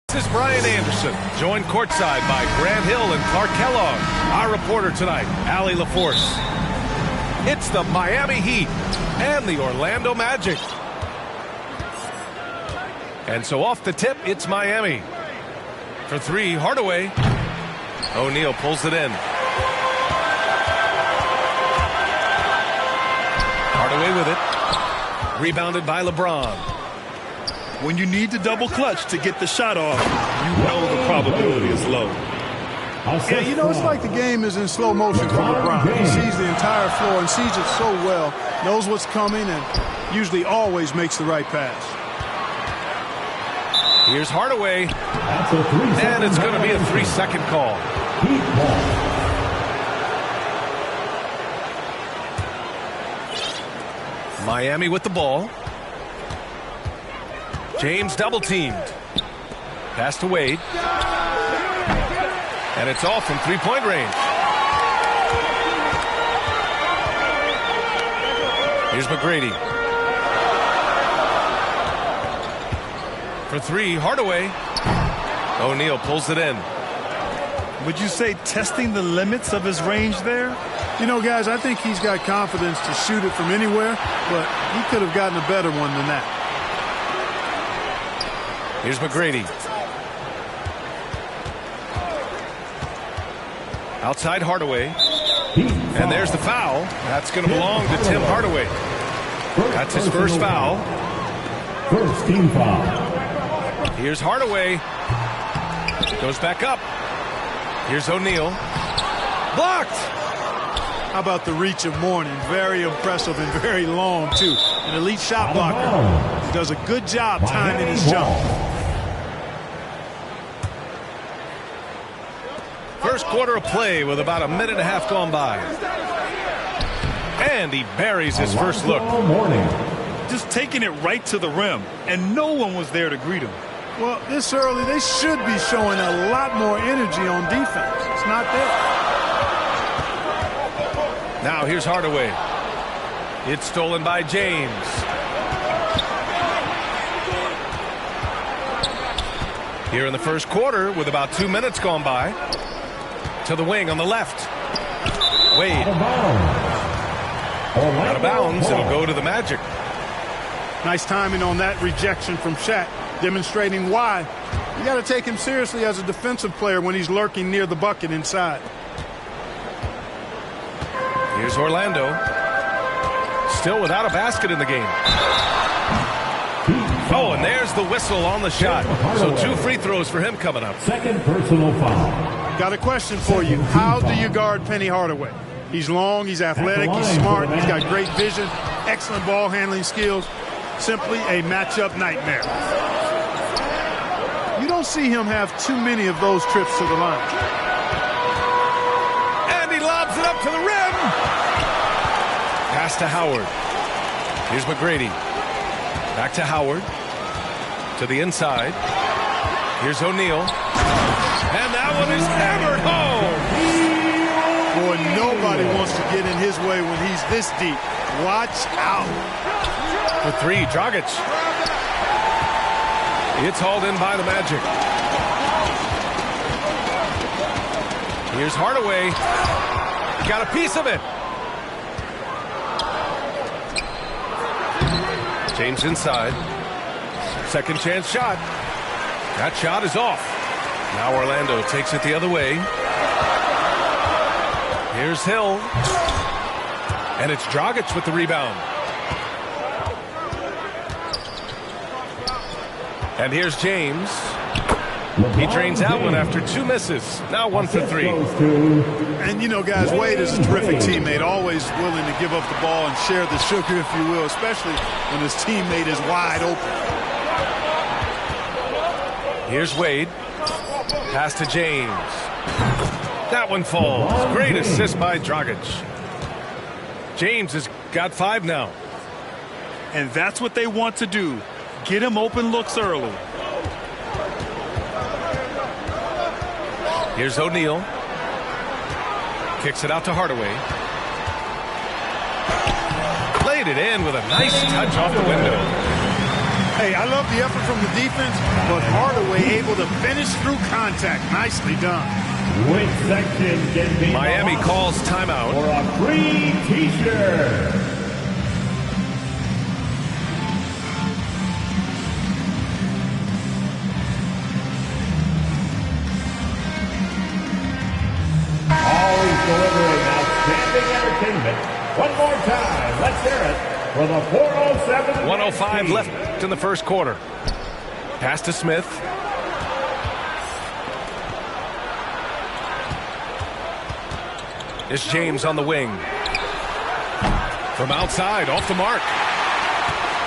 This is Brian Anderson, joined courtside by Grant Hill and Clark Kellogg. Our reporter tonight, Allie LaForce. It's the Miami Heat and the Orlando Magic. And so off the tip, it's Miami. For three, Hardaway. O'Neal pulls it in. Hardaway with it. Rebounded by LeBron. When you need to double clutch to get the shot off, you know the probability is low. Yeah, you know, it's like the game is in slow motion for LeBron. He sees the entire floor and sees it so well, knows what's coming, and usually always makes the right pass. Here's Hardaway. And it's going to be a 3-second call. Miami with the ball. James double teamed. Pass to Wade. And it's off from three-point range. Here's McGrady. For three, Hardaway. O'Neal pulls it in. Would you say testing the limits of his range there? You know, guys, I think he's got confidence to shoot it from anywhere, but he could have gotten a better one than that. Here's McGrady. Outside Hardaway. And there's the foul. That's going to belong to Tim Hardaway. That's his first foul. First team foul. Here's Hardaway. Goes back up. Here's O'Neal. Blocked. How about the reach of Mourning? Very impressive and very long, too. An elite shot blocker. He does a good job timing his jump. First quarter of play with about a minute and a half gone by. And he buries his first look. Just taking it right to the rim, and no one was there to greet him. Well, this early, they should be showing a lot more energy on defense. It's not there. Now here's Hardaway. It's stolen by James. Here in the first quarter with about 2 minutes gone by. To the wing on the left. Wade. Out of bounds. It'll go to the Magic. Nice timing on that rejection from Shaq, demonstrating why. You got to take him seriously as a defensive player when he's lurking near the bucket inside. Here's Orlando. Still without a basket in the game. Oh, and there's the whistle on the shot. So 2 free throws for him coming up. Second personal foul. Got a question for you. How do you guard Penny Hardaway? He's long, he's athletic, he's smart, he's got great vision, excellent ball handling skills. Simply a matchup nightmare. You don't see him have too many of those trips to the line. And he lobs it up to the rim. Pass to Howard. Here's McGrady. Back to Howard. To the inside. Here's O'Neal. And that one is hammered home. Boy, nobody wants to get in his way when he's this deep. Watch out. For three, Dragic. It's hauled in by the Magic. Here's Hardaway. Got a piece of it. James inside. Second chance shot. That shot is off. Now Orlando takes it the other way. Here's Hill. And it's Dragic with the rebound. And here's James. He drains that one after 2 misses. Now 1 for 3. And, you know, guys, Wade is a terrific teammate, always willing to give up the ball and share the sugar, if you will, especially when his teammate is wide open. Here's Wade. Pass to James. That one falls. Great assist by Dragic. James has got 5 now. And that's what they want to do. Get him open looks early. Here's O'Neal. Kicks it out to Hardaway. Played it in with a nice touch off the window. Hey, I love the effort from the defense, but Hardaway able to finish through contact. Nicely done. Which section can be Miami calls timeout. for a free T-shirt? Always delivering outstanding entertainment. One more time, let's hear it for the 407. 1:05 left in the first quarter. Pass to Smith. It's James on the wing. From outside, off the mark.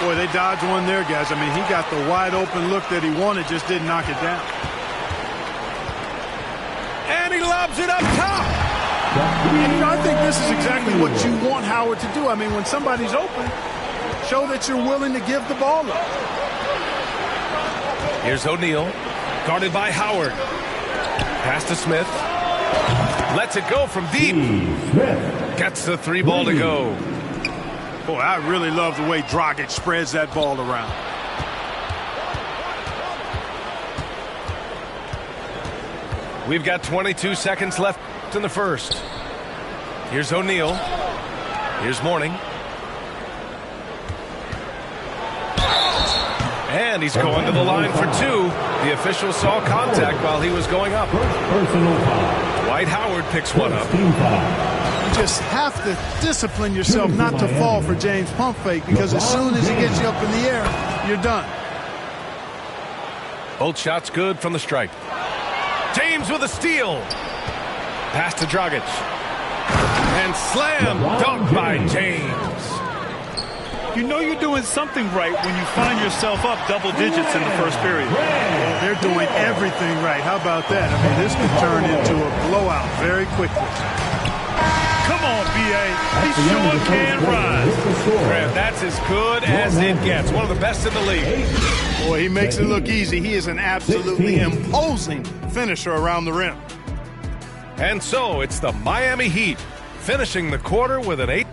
Boy, they dodged one there, guys. I mean, he got the wide open look that he wanted, just didn't knock it down. And he lobs it up top. And, you know, I think this is exactly what you want Howard to do. I mean, when somebody's open, show that you're willing to give the ball up. Here's O'Neal, guarded by Howard. Pass to Smith. Lets it go from deep. Gets the three ball to go. Boy, I really love the way Dragic spreads that ball around. We've got 22 seconds left in the first. Here's O'Neal. Here's Mourning. And he's going to the line for two. The official saw contact while he was going up. Personal foul. Dwight Howard picks one up. Team foul. You just have to discipline yourself not to fall for James pump fake, because as soon as he gets you up in the air, you're done. Both shots good from the stripe. James with a steal. Pass to Dragic. And slam dunk by James. You know you're doing something right when you find yourself up double digits in the first period. They're doing everything right. How about that? I mean, this could turn into a blowout very quickly. Come on, B.A. He sure can rise. Grant, that's as good as it gets. One of the best in the league. Boy, he makes it look easy. He is an absolutely imposing finisher around the rim. And so it's the Miami Heat finishing the quarter with an 8.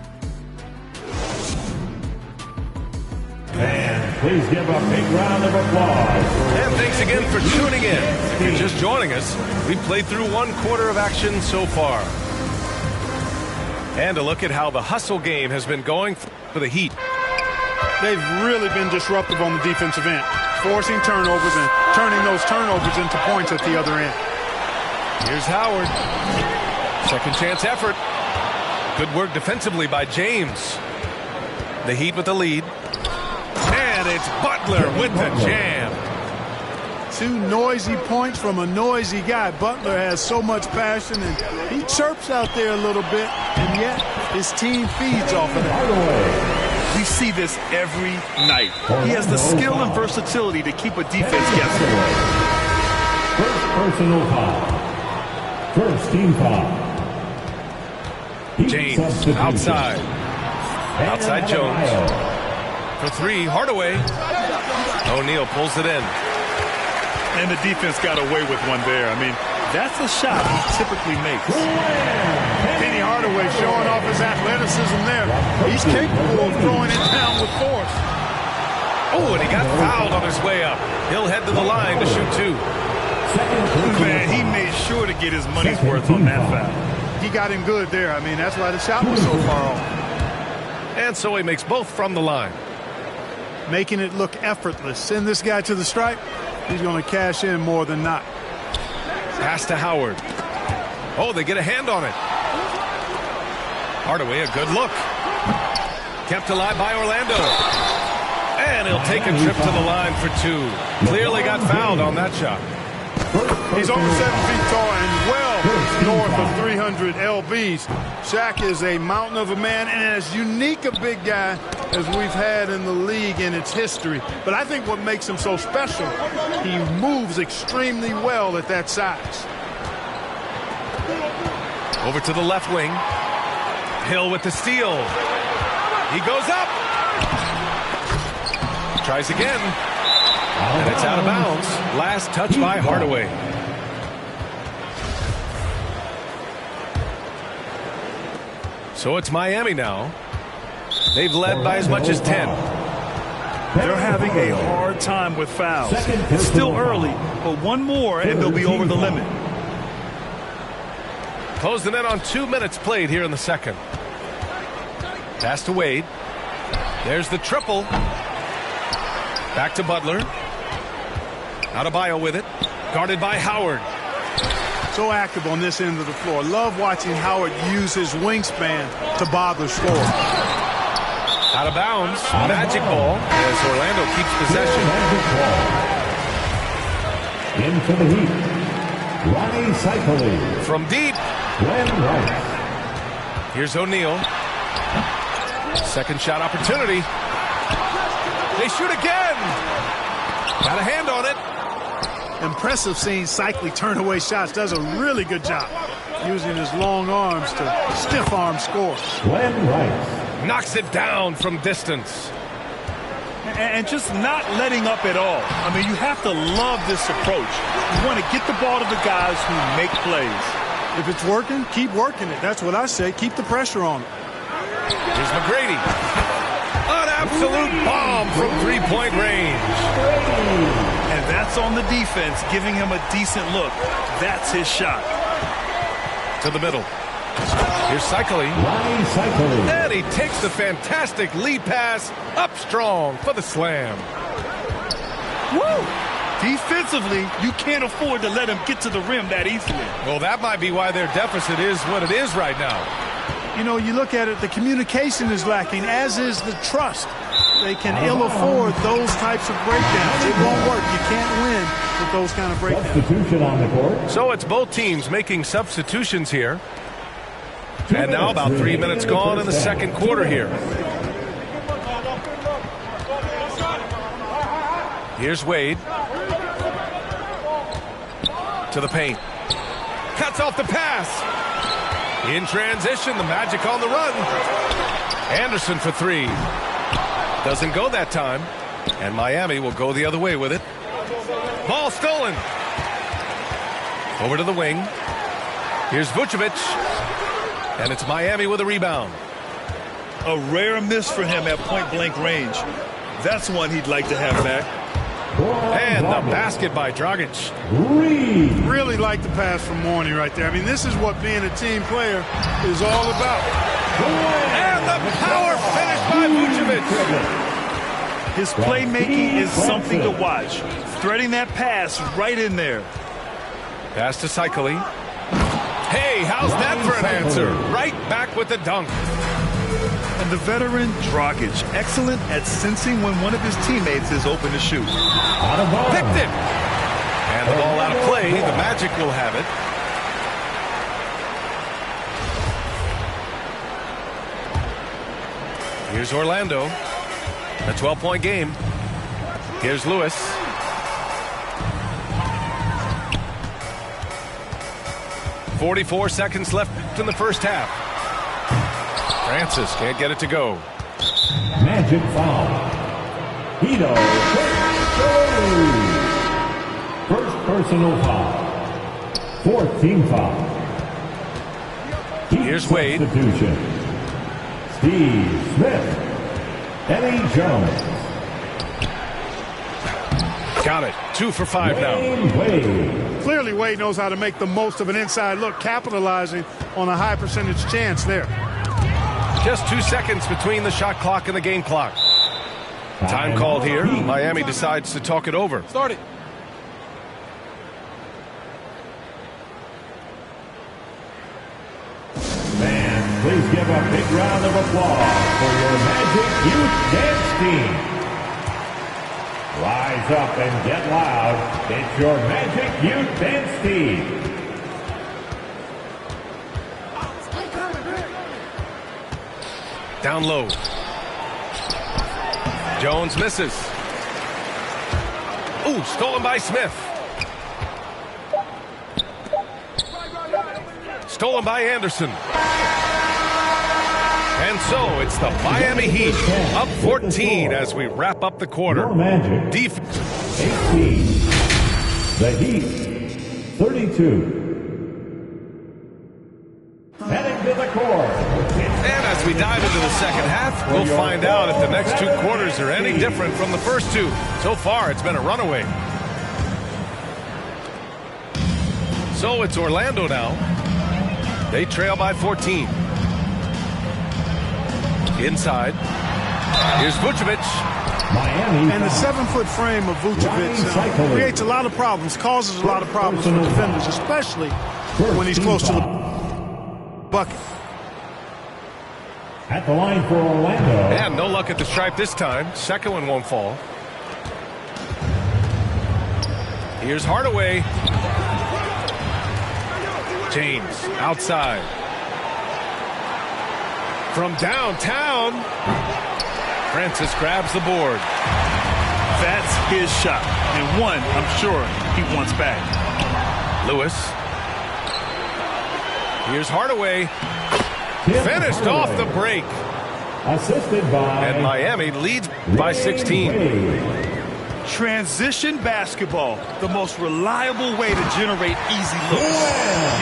And please give a big round of applause. And thanks again for tuning in. If you're just joining us, we've played through one quarter of action so far. And a look at how the hustle game has been going for the Heat. They've really been disruptive on the defensive end, forcing turnovers and turning those turnovers into points at the other end. Here's Howard. Second chance effort. Good work defensively by James. The Heat with the lead. And it's Butler with the jam. Two noisy points from a noisy guy. Butler has so much passion, and he chirps out there a little bit, and yet his team feeds off of that. We see this every night. He has the skill and versatility to keep a defense guessing. First personal foul. First team foul. James outside. Outside Jones. For three, Hardaway. O'Neal pulls it in. And the defense got away with one there. I mean, that's a shot he typically makes. Penny Hardaway showing off his athleticism there. He's capable of throwing it down with force. Oh, and he got fouled on his way up. He'll head to the line to shoot two. Man, he made sure to get his money's worth on that foul. He got him good there. I mean, that's why the shot was so far off. And so he makes both from the line. Making it look effortless. Send this guy to the stripe. He's going to cash in more than not. Pass to Howard. Oh, they get a hand on it. Hardaway, a good look. Kept alive by Orlando. And he'll take a trip to the line for two. Clearly got fouled on that shot. He's over 7 feet tall and well north of 300 lbs. Shaq is a mountain of a man and as unique a big guy as we've had in the league in its history. But I think what makes him so special, he moves extremely well at that size. Over to the left wing. Hill with the steal. He goes up. Tries again. And it's out of bounds. Last touch by Hardaway. So it's Miami now. They've led by as much as 10. They're having a hard time with fouls. It's still early, but one more and they'll be over the limit. Closing in on 2 minutes played here in the second. Pass to Wade. There's the triple. Back to Butler. Adebayo with it. Guarded by Howard. So active on this end of the floor. Love watching Howard use his wingspan to bother score. Out of bounds. Magic ball as Orlando keeps possession. Into the Heat, Ronnie Cycli. From deep. Glenn Rice. Here's O'Neal. Second shot opportunity. They shoot again. Got a hand on it. Impressive seeing Cycli turn away shots. Does a really good job using his long arms to stiff arm score. Glenn Rice. Knocks it down from distance. And just not letting up at all. I mean, you have to love this approach. You want to get the ball to the guys who make plays. If it's working, keep working it. That's what I say. Keep the pressure on it. Here's McGrady. An absolute bomb from three-point range. And that's on the defense, giving him a decent look. That's his shot. To the middle. Here's Cycli. Ronnie Cycli. And he takes the fantastic lead pass up strong for the slam. Woo! Defensively, you can't afford to let him get to the rim that easily. Well, that might be why their deficit is what it is right now. You know, you look at it, the communication is lacking, as is the trust. They can ill afford those types of breakdowns. It won't work. You can't win with those kind of breakdowns. Substitution on the court. So it's both teams making substitutions here. And now about 3 minutes gone in the second quarter here. Here's Wade. To the paint. Cuts off the pass. In transition, the Magic on the run. Anderson for three. Doesn't go that time. And Miami will go the other way with it. Ball stolen. Over to the wing. Here's Vucevic. And it's Miami with a rebound. A rare miss for him at point-blank range. That's one he'd like to have back. And the basket by Dragic. Really like the pass from Mooney right there. I mean, this is what being a team player is all about. And the power finish by Vucevic. His playmaking is something to watch. Threading that pass right in there. Pass to Cycli. Hey, how's that for an answer? Right back with the dunk. And the veteran Dragic, excellent at sensing when one of his teammates is open to shoot. Picked it. And the ball out of play. The Magic will have it. Here's Orlando. A 12-point game. Here's Lewis. .44 seconds left in the first half. Francis can't get it to go. Magic foul. Hedo. First personal foul. Fourth team foul. Here's Wade. Substitution. Steve Smith. Eddie Jones. Got it. 2 for 5 now. Wade. Clearly, Wade knows how to make the most of an inside look, capitalizing on a high percentage chance there. Just 2 seconds between the shot clock and the game clock. Time called here. Miami decides to talk it over. Start it. Fans, please give a big round of applause for your Magic Youth Dance Team. Rise up and get loud. It's your Magic Youth Dance Team. Down low. Jones misses. Ooh, stolen by Smith. Stolen by Anderson. And so it's the Miami Heat up 14 as we wrap up the quarter. Your Magic. Defense. 18. The Heat. 32. Heading to the court. And as we dive into the second half, we'll find out if the next two quarters are any different from the first two. So far, it's been a runaway. So it's Orlando now. They trail by 14. Inside. Here's Vucevic. Miami. And the 7-foot frame of Vucevic creates a lot of problems, causes a lot of problems for defenders, especially when he's close to the bucket. At the line for Orlando. And no luck at the stripe this time. Second one won't fall. Here's Hardaway. James outside. From downtown, Francis grabs the board. That's his shot. And one, I'm sure, he wants back. Lewis. Here's Hardaway. Finished off the break. Assisted by. And Miami leads by 16. Transition basketball, the most reliable way to generate easy looks.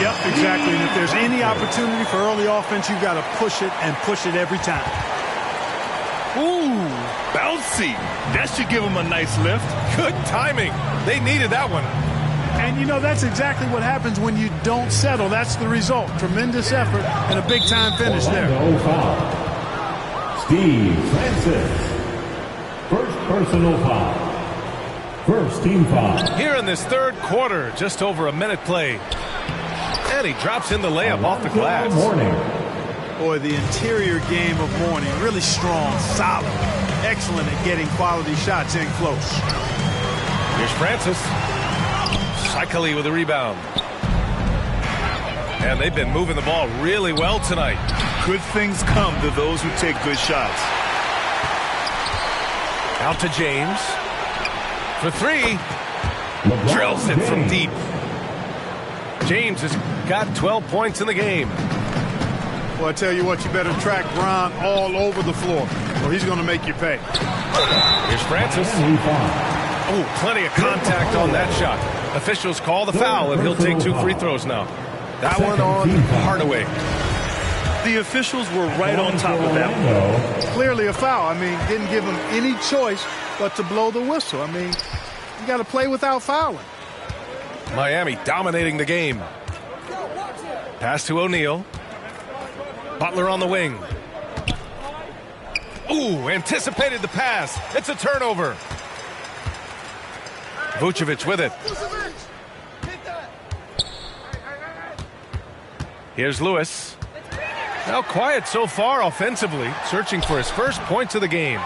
Yep, exactly. And if there's any opportunity for early offense, you've got to push it and push it every time. Ooh, bouncy. That should give him a nice lift. Good timing. They needed that one. And, you know, that's exactly what happens when you don't settle. That's the result. Tremendous effort and a big-time finish there. Orlando foul. Steve Francis. First personal foul. First team foul. Here in this third quarter, just over a minute played. And he drops in the layup off the glass. Morning. Boy, the interior game of Mourning, really strong, solid, excellent at getting quality shots in close. Here's Francis. Shikely with a rebound. And they've been moving the ball really well tonight. Good things come to those who take good shots. Out to James. For three. LeBron Drills it from James. deep. James has got 12 points in the game. Well, I tell you what, you better track Bron all over the floor, or he's going to make you pay. Here's Francis. Oh, plenty of contact on that shot. Officials call the foul, and he'll take 2 free throws now. That one on Hardaway. The officials were right on top of that one. Clearly a foul. I mean, didn't give him any choice but to blow the whistle. I mean, you got to play without fouling. Miami dominating the game. Pass to O'Neal. Butler on the wing. Ooh, anticipated the pass. It's a turnover. Vucevic with it. Here's Lewis. Now quiet so far offensively, searching for his first points of the game.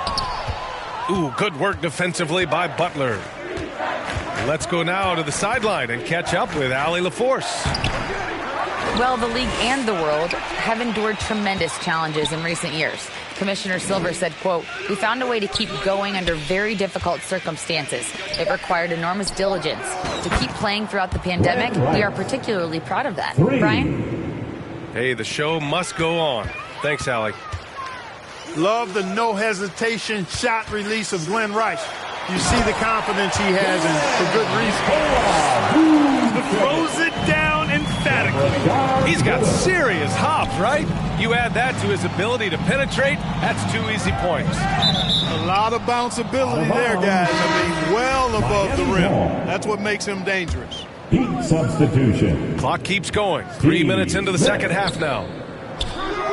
Ooh, good work defensively by Butler. Let's go now to the sideline and catch up with Allie LaForce. Well, the league and the world have endured tremendous challenges in recent years. Commissioner Silver said, quote, "We found a way to keep going under very difficult circumstances. It required enormous diligence. To keep playing throughout the pandemic, we are particularly proud of that." Brian? Hey, the show must go on. Thanks, Allie. Love the no hesitation shot release of Glenn Rice. You see the confidence he has, and for good reason. Throws it down emphatically. He's got serious hops, right? You add that to his ability to penetrate, that's 2 easy points. A lot of bounceability there, guys. I mean, well above the rim. That's what makes him dangerous. Heat substitution. Clock keeps going. 3 minutes into the second half now.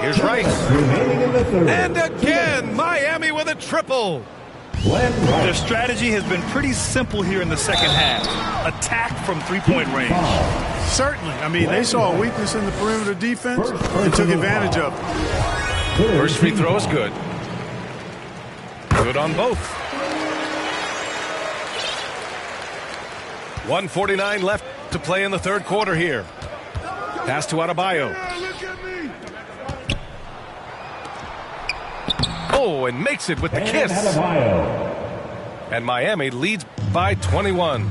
Here's Rice. Remaining in the third. And again, Miami with a triple. Glenn Their Rice. strategy has been pretty simple here in the second half. Attack from three-point range. Certainly. I mean, they saw a weakness in the perimeter defense and took advantage of it. First free throw is good. Good on both. 1:49 left to play in the third quarter here. Pass to Adebayo. Oh, and makes it with the kiss. And Miami leads by 21.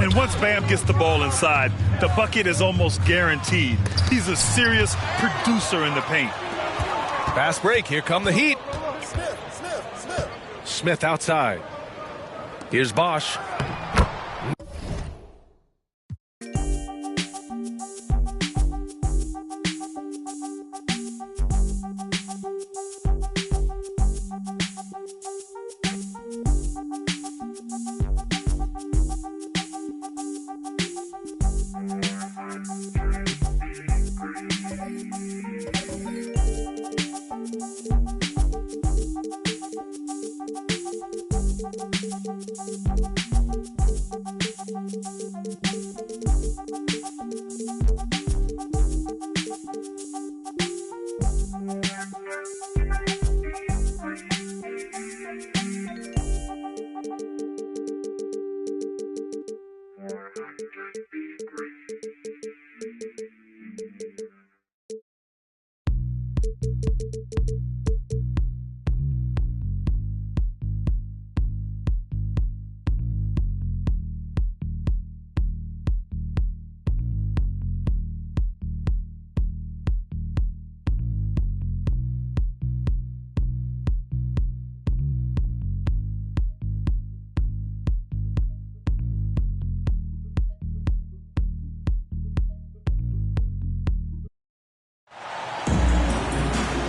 And once Bam gets the ball inside, the bucket is almost guaranteed. He's a serious producer in the paint. Fast break. Here come the Heat. Smith outside. Here's Bosch.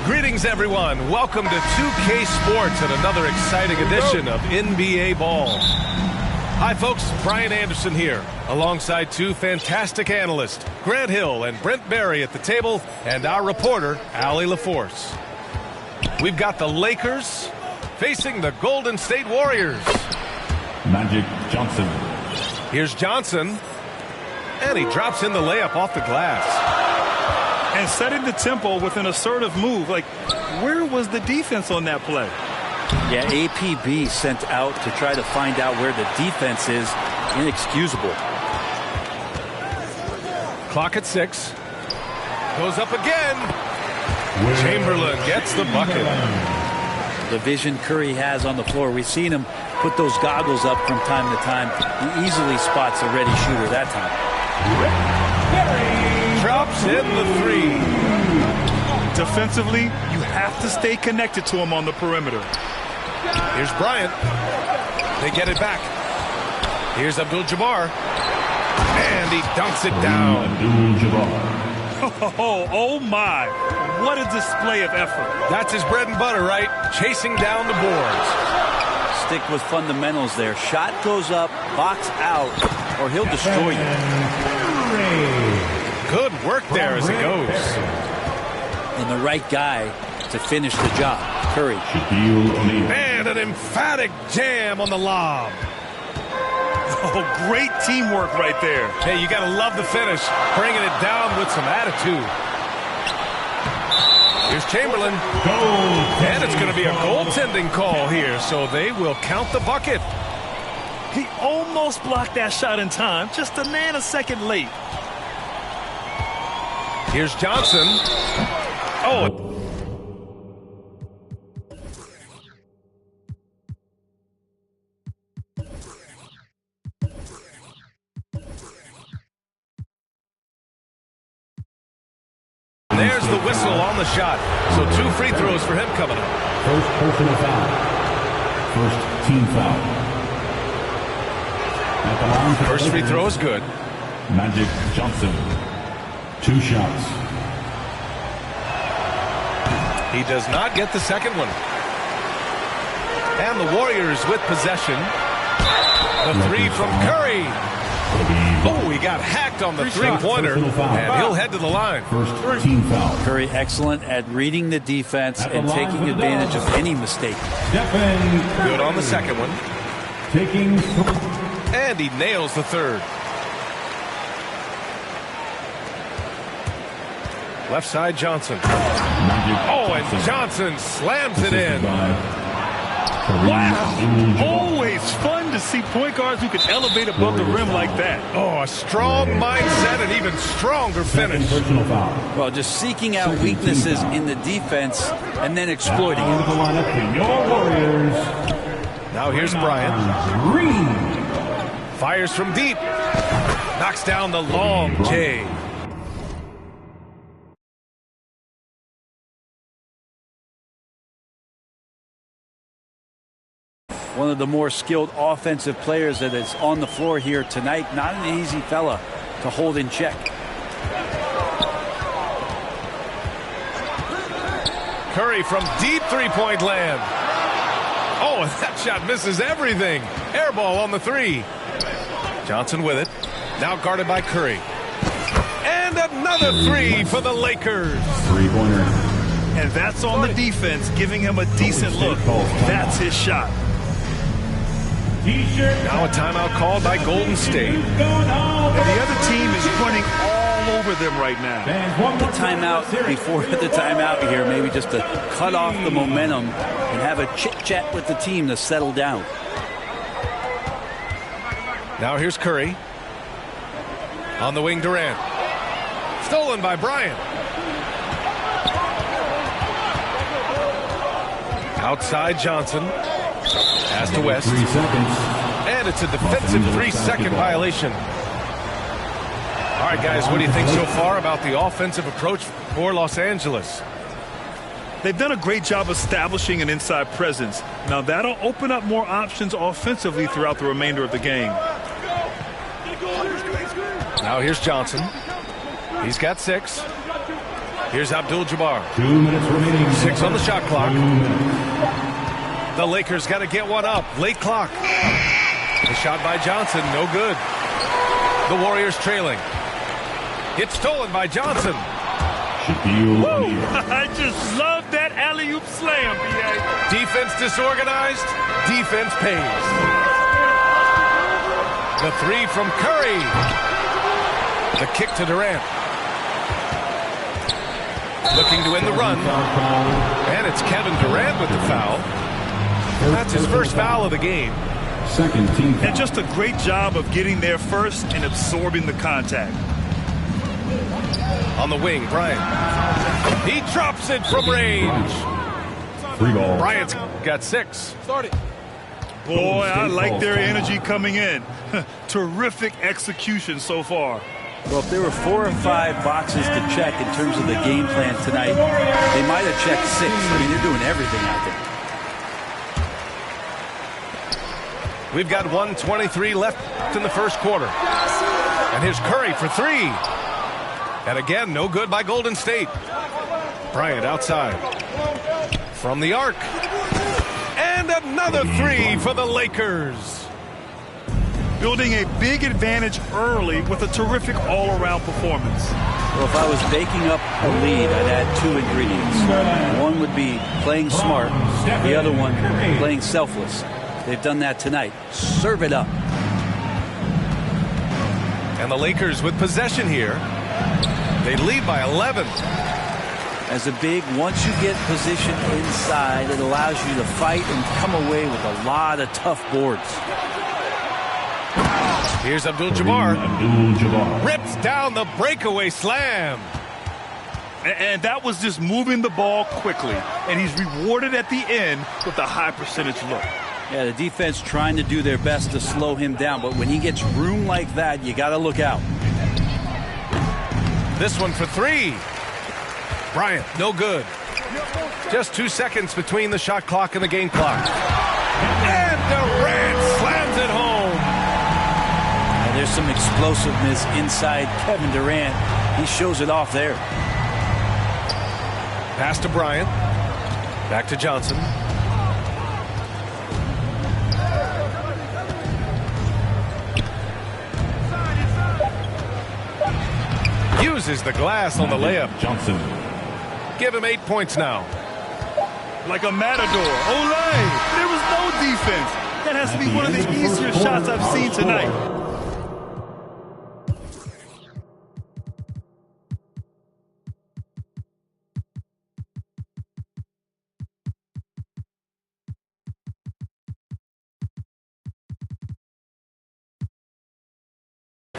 Greetings, everyone. Welcome to 2K Sports and another exciting edition of NBA Ball. Hi, folks. Brian Anderson here, alongside two fantastic analysts, Grant Hill and Brent Barry at the table, and our reporter, Allie LaForce. We've got the Lakers facing the Golden State Warriors. Magic Johnson. Here's Johnson, and he drops in the layup off the glass. And setting the tempo with an assertive move. Like, where was the defense on that play? Yeah, APB sent out to try to find out where the defense is. Inexcusable. Clock at 6. Goes up again. Chamberlain gets the bucket. The vision Curry has on the floor. We've seen him put those goggles up from time to time. He easily spots a ready shooter that time. Drops in the 3. Defensively, you have to stay connected to him on the perimeter. Here's Bryant. They get it back. Here's Abdul-Jabbar. And he dunks it down. Oh my. What a display of effort. That's his bread and butter, right? Chasing down the boards. Stick with fundamentals there. Shot goes up, box out, or he'll destroy you. Good work there as he goes. And the right guy to finish the job. Curry. And an emphatic jam on the lob. Oh, great teamwork right there. Hey, you got to love the finish. Bringing it down with some attitude. Here's Chamberlain. And it's going to be a goaltending call here, so they will count the bucket. He almost blocked that shot in time, just a nanosecond late. Here's Johnson. Oh. There's the whistle on the shot. So 2 free throws for him coming up. First personal foul. First team foul. At the line for First free throw is good. Magic Johnson. 2 shots. He does not get the second one. And the Warriors with possession. The 3 from Curry. Oh, he got hacked on the three-pointer, and he'll head to the line. First team foul. Curry excellent at reading the defense and taking advantage of any mistake. Good on the second one. And he nails the third. Left side, Johnson. Oh, and Johnson slams it in. Wow. Always fun to see point guards who can elevate above the rim like that. Oh, a strong mindset and even stronger finish. Well, just seeking out weaknesses in the defense and then exploiting it. Now here's Bryant. Fires from deep. Knocks down the long J. One of the more skilled offensive players that is on the floor here tonight. Not an easy fella to hold in check. Curry from deep three-point land. Oh, and that shot misses everything. Air ball on the 3. Johnson with it. Now guarded by Curry. And another 3 for the Lakers. Three-pointer. And that's on the defense, giving him a decent look. That's his shot. Now a timeout called by Golden State. And the other team is running all over them right now. The timeout before the timeout here, maybe just to cut off the momentum and have a chit-chat with the team to settle down. Now here's Curry. On the wing, Durant. Stolen by Bryant. Outside Johnson. Pass to West. 3 seconds. And it's a defensive 3-second violation. All right, guys, what do you think so far about the offensive approach for Los Angeles? They've done a great job establishing an inside presence. Now that'll open up more options offensively throughout the remainder of the game. Now here's Johnson. He's got 6. Here's Abdul-Jabbar. 2 minutes remaining. 6 on the shot clock. The Lakers got to get one up. Late clock. The shot by Johnson, no good. The Warriors trailing. It's stolen by Johnson. I just love that alley-oop slam, B.A. Defense disorganized. Defense pays. The 3 from Curry. The kick to Durant. Looking to win the run. And it's Kevin Durant with the foul. That's his first foul of the game. Second team foul. And just a great job of getting there first and absorbing the contact. On the wing, Bryant. He drops it from range. 3 ball. Bryant's got 6. Boy, I like their energy coming in. Terrific execution so far. Well, if there were 4 or 5 boxes to check in terms of the game plan tonight, they might have checked 6. I mean, they're doing everything out there. We've got 1:23 left in the first quarter. And here's Curry for 3. And again, no good by Golden State. Bryant outside. From the arc. And another 3 for the Lakers. Building a big advantage early with a terrific all-around performance. Well, if I was baking up a lead, I'd add 2 ingredients. One would be playing smart. The other one, playing selfless. They've done that tonight. Serve it up. And the Lakers with possession here. They lead by 11. As a big, once you get position inside, it allows you to fight and come away with a lot of tough boards. Here's Abdul-Jabbar. Abdul-Jabbar. Rips down the breakaway slam. And that was just moving the ball quickly. And he's rewarded at the end with a high percentage look. Yeah, the defense trying to do their best to slow him down, but when he gets room like that, you got to look out. This one for 3. Bryant, no good. Just 2 seconds between the shot clock and the game clock. And Durant slams it home. And there's some explosiveness inside Kevin Durant. He shows it off there. Pass to Bryant. Back to Johnson. Uses the glass on the layup. Johnson. Give him 8 points now. Like a matador. Olay! There was no defense. That has to be one of the easier shots I've seen tonight.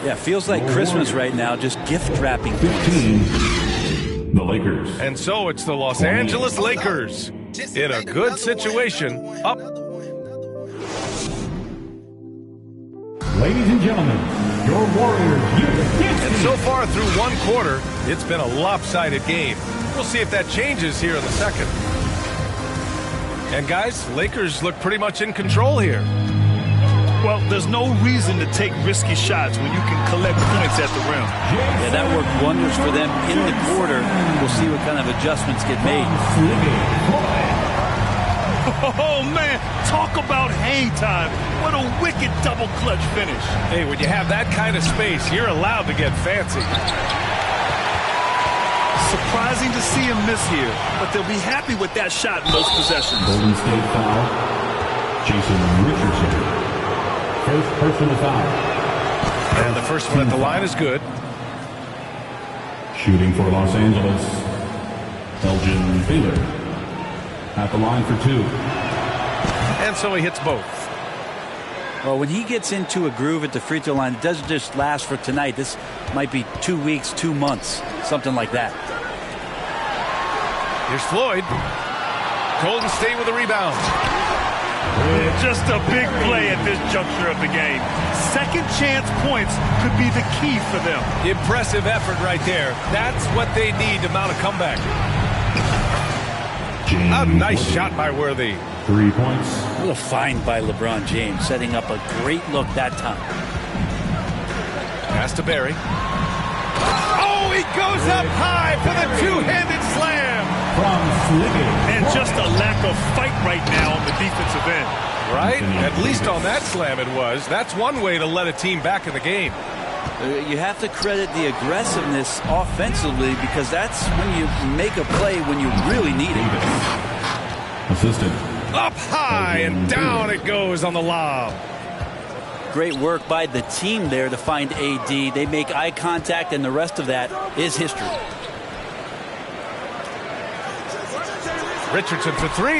Yeah, feels like Christmas right now, just gift wrapping. 15. The Lakers. And so it's the Los Angeles Lakers in a good situation, up. Ladies and gentlemen, your Warriors. And so far through 1 quarter, it's been a lopsided game. We'll see if that changes here in the second. And guys, Lakers look pretty much in control here. Well, there's no reason to take risky shots when you can collect points at the rim. Yeah, that worked wonders for them in the quarter. We'll see what kind of adjustments get made. Oh, man, talk about hang time. What a wicked double clutch finish. Hey, when you have that kind of space, you're allowed to get fancy. Surprising to see him miss here, but they'll be happy with that shot in most possessions. Golden State foul. Jason Richardson. First personal foul. And the first one at the line is good. Shooting for Los Angeles, Elgin Baylor. At the line for 2. And so he hits both. Well, when he gets into a groove at the free throw line, it doesn't just last for tonight. This might be 2 weeks, 2 months, something like that. Here's Floyd. Golden State with a rebound. Just a big play at this juncture of the game. Second chance points could be the key for them. Impressive effort right there. That's what they need to mount a comeback. A nice shot by Worthy. 3 points. What a find by LeBron James, setting up a great look that time. Pass to Barry. Oh, he goes up high for the two-handed slam. From Sliggins. And just a lack of fight right now on the defensive end. Right? At least on that slam it was. That's one way to let a team back in the game. You have to credit the aggressiveness offensively because that's when you make a play when you really need it. Assisted. Up high and down it goes on the lob. Great work by the team there to find AD. They make eye contact, and the rest of that is history. Richardson for 3.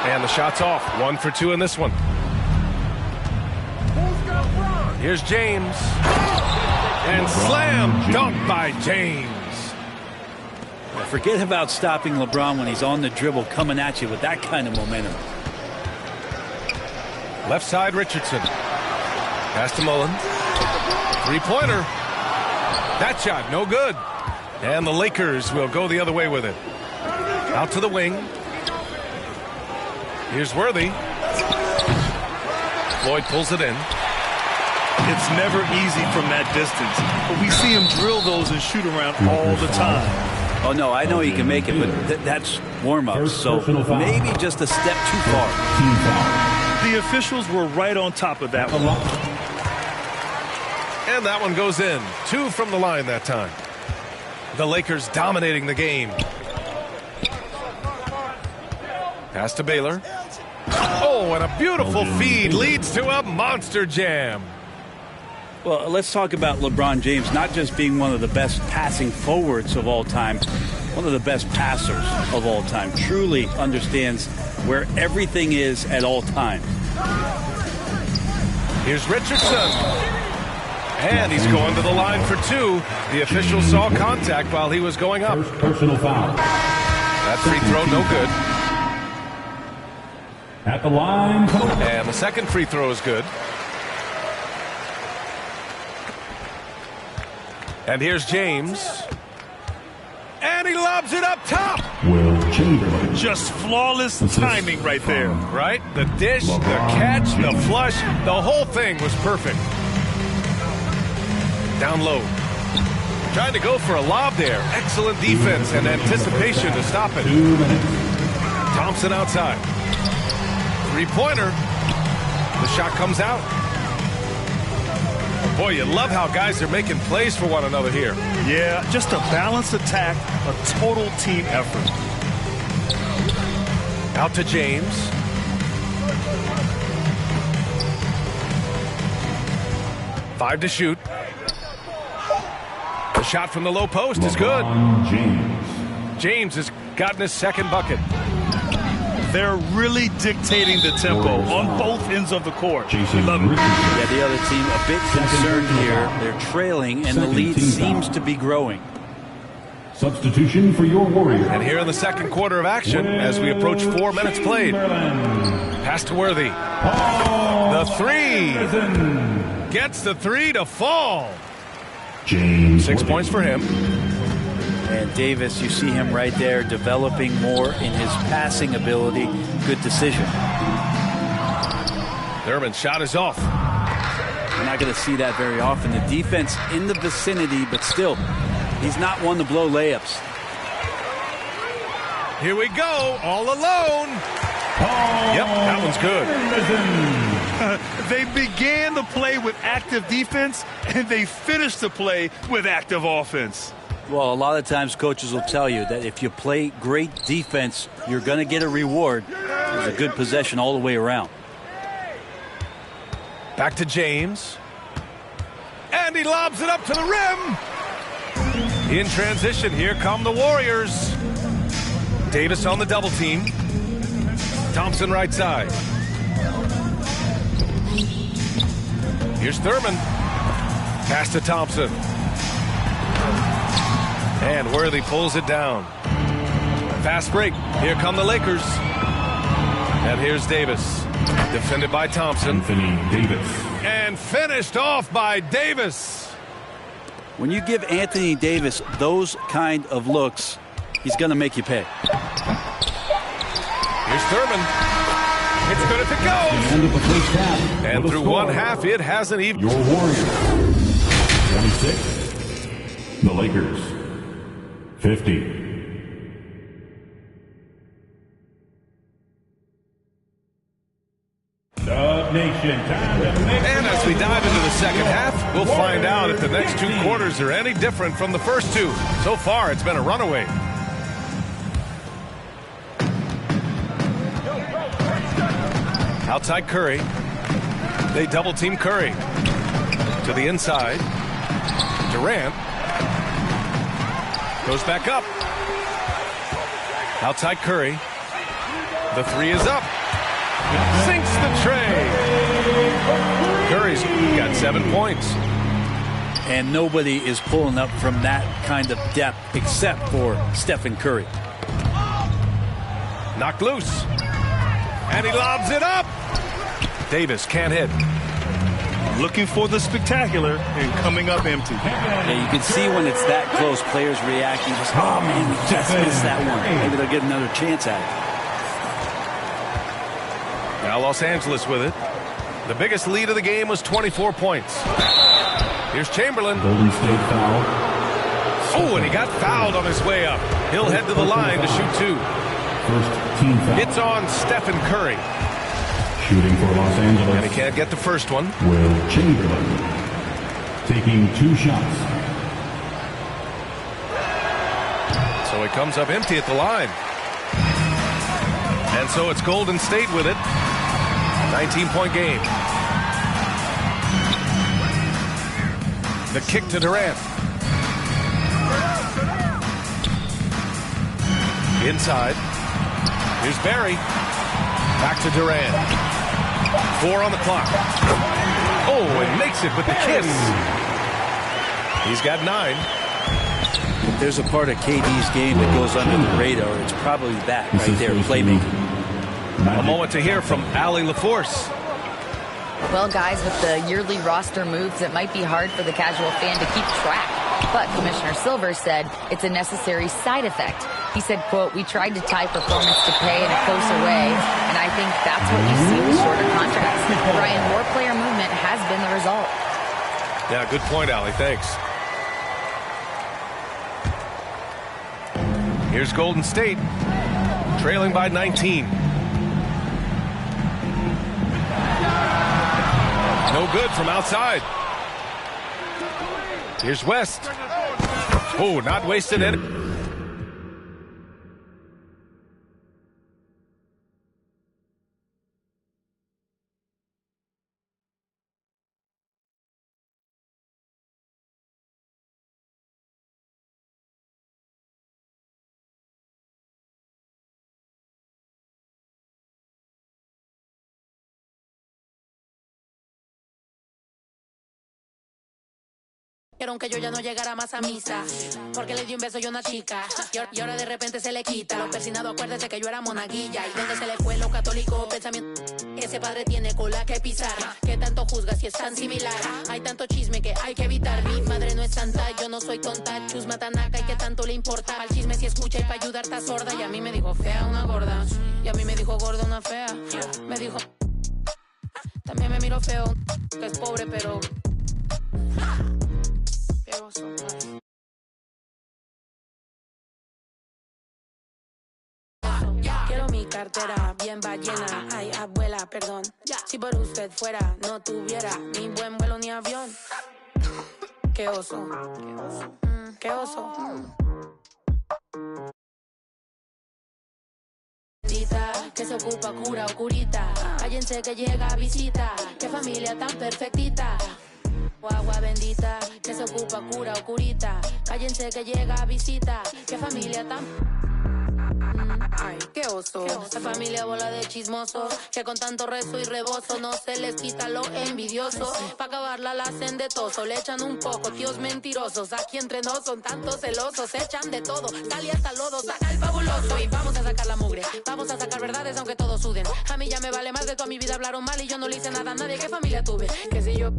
And the shot's off. 1 for 2 in this one. Here's James. And slam dunk by James. Forget about stopping LeBron when he's on the dribble coming at you with that kind of momentum. Left side Richardson. Pass to Mullen. 3-pointer. That shot no good. And the Lakers will go the other way with it. Out to the wing. Here's Worthy. Floyd pulls it in. It's never easy from that distance, but we see him drill those and shoot around all the time. Oh, no, I know he can make it, but that's warm-up, so maybe just a step too far. The officials were right on top of that one. And that one goes in. 2 from the line that time. The Lakers dominating the game. Pass to Baylor. Oh, and a beautiful feed leads to a monster jam. Well, let's talk about LeBron James not just being one of the best passing forwards of all time, one of the best passers of all time. Truly understands where everything is at all times. Here's Richardson. And he's going to the line for 2. The official saw contact while he was going up. First personal foul. That free throw no good. At the line. And the second free throw is good. And here's James. And he lobs it up top. Will Chamberlain. Just flawless timing right there. Right? The dish, the catch, the flush, the whole thing was perfect. Down low. Trying to go for a lob there. Excellent defense and anticipation to stop it. 2 minutes. Thompson outside. 3-pointer. The shot comes out. Boy, you love how guys are making plays for one another here. Yeah, just a balanced attack, a total team effort. Out to James. Five to shoot. The shot from the low post is good. James has gotten his second bucket. They're really dictating the tempo on both ends of the court. Yeah, the other team a bit concerned here. They're trailing, and the lead seems to be growing. Substitution for your Warriors. And here in the second quarter of action, as we approach 4 minutes played. Pass to Worthy. The 3. Gets the 3 to fall. James 6 points for him. And Davis, you see him right there developing more in his passing ability. Good decision. Thurman's shot is off. We're not going to see that very often. The defense in the vicinity, but still, he's not one to blow layups. Here we go, all alone. Yep, that one's good. They began the play with active defense, and they finished the play with active offense. Well, a lot of times coaches will tell you that if you play great defense, you're going to get a reward. It's a good possession all the way around. Back to James. And he lobs it up to the rim. In transition, here come the Warriors. Davis on the double team. Thompson right side. Here's Thurman. Pass to Thompson. And Worthy pulls it down. Fast break. Here come the Lakers. And here's Davis. Defended by Thompson. Anthony Davis. And finished off by Davis. When you give Anthony Davis those kind of looks, he's going to make you pay. Here's Thurman. It's good if it goes. End of the first half. And through one half, it hasn't even. Your Warriors. 26. The Lakers. 50. Nation, time to make. And as we dive into the second half, we'll find out if the next two quarters are any different from the first two. So far, it's been a runaway. Outside Curry. They double team Curry. To the inside. Durant. Goes back up. Outside Curry. The three is up. Sinks the tray. Curry's got 7 points. And nobody is pulling up from that kind of depth except for Stephen Curry. Knocked loose. And he lobs it up. Davis can't hit. Looking for the spectacular and coming up empty. Yeah, you can see when it's that close, players reacting. Just, oh, man, we just missed that one. Maybe they'll get another chance at it. Now Los Angeles with it. The biggest lead of the game was 24 points. Here's Chamberlain. Golden State foul. Oh, and he got fouled on his way up. He'll head to the line to shoot two. First team foul. It's on Stephen Curry. Shooting for Los Angeles. And he can't get the first one. Will Chamberlain. Taking 2 shots. So he comes up empty at the line. And so it's Golden State with it. 19-point game. The kick to Durant. Inside. Here's Barry. Back to Durant. 4 on the clock. Oh, and makes it with the kiss. He's got 9. If there's a part of KD's game that goes under the radar, it's probably that right there, playmaking. A moment to hear from Allie LaForce. Well, guys, with the yearly roster moves, it might be hard for the casual fan to keep track. But Commissioner Silver said it's a necessary side effect. He said, quote, "We tried to tie performance to pay in a closer way, and I think that's what you see with shorter contracts. Brian, more player movement has been the result." Yeah, good point, Allie. Thanks. Here's Golden State, trailing by 19. No good from outside. Here's West. Oh, not wasted any. Dijeron que yo ya no llegara más a misa, porque le di un beso y una chica, y ahora de repente se le quita. Los persinados, acuérdese que yo era monaguilla, y donde se le fue lo católico, pensamiento. Ese padre tiene cola que pisar, que tanto juzga si es tan similar. Hay tanto chisme que hay que evitar. Mi madre no es santa, yo no soy tonta. Chusma tanaca y que tanto le importa. Al chisme si escucha y para ayudar está sorda. Y a mí me dijo fea una gorda, y a mí me dijo gorda una fea. Me dijo, también me miro feo, que es pobre pero... Quiero mi cartera bien ballena. Ay, abuela, perdón. Si por usted fuera, no tuviera ni buen vuelo ni avión. Qué oso. Qué oso. que se ocupa cura o curita. Cállense que llega visita, qué familia tan perfectita. Agua bendita, que se ocupa cura o curita. Cállense que llega visita, qué familia tan... Ay, qué oso. Esta familia bola de chismosos que con tanto rezo y rebozo no se les quita lo envidioso. Pa' acabarla la hacen de toso, le echan un poco, tíos mentirosos. Aquí entre nos son tantos celosos, echan de todo, sal y hasta lodo, saca el fabuloso. Y vamos a sacar la mugre, vamos a sacar verdades aunque todos suden. A mí ya me vale más de toda mi vida, hablaron mal y yo no le hice nada a nadie. ¿Qué familia tuve? Que si yo...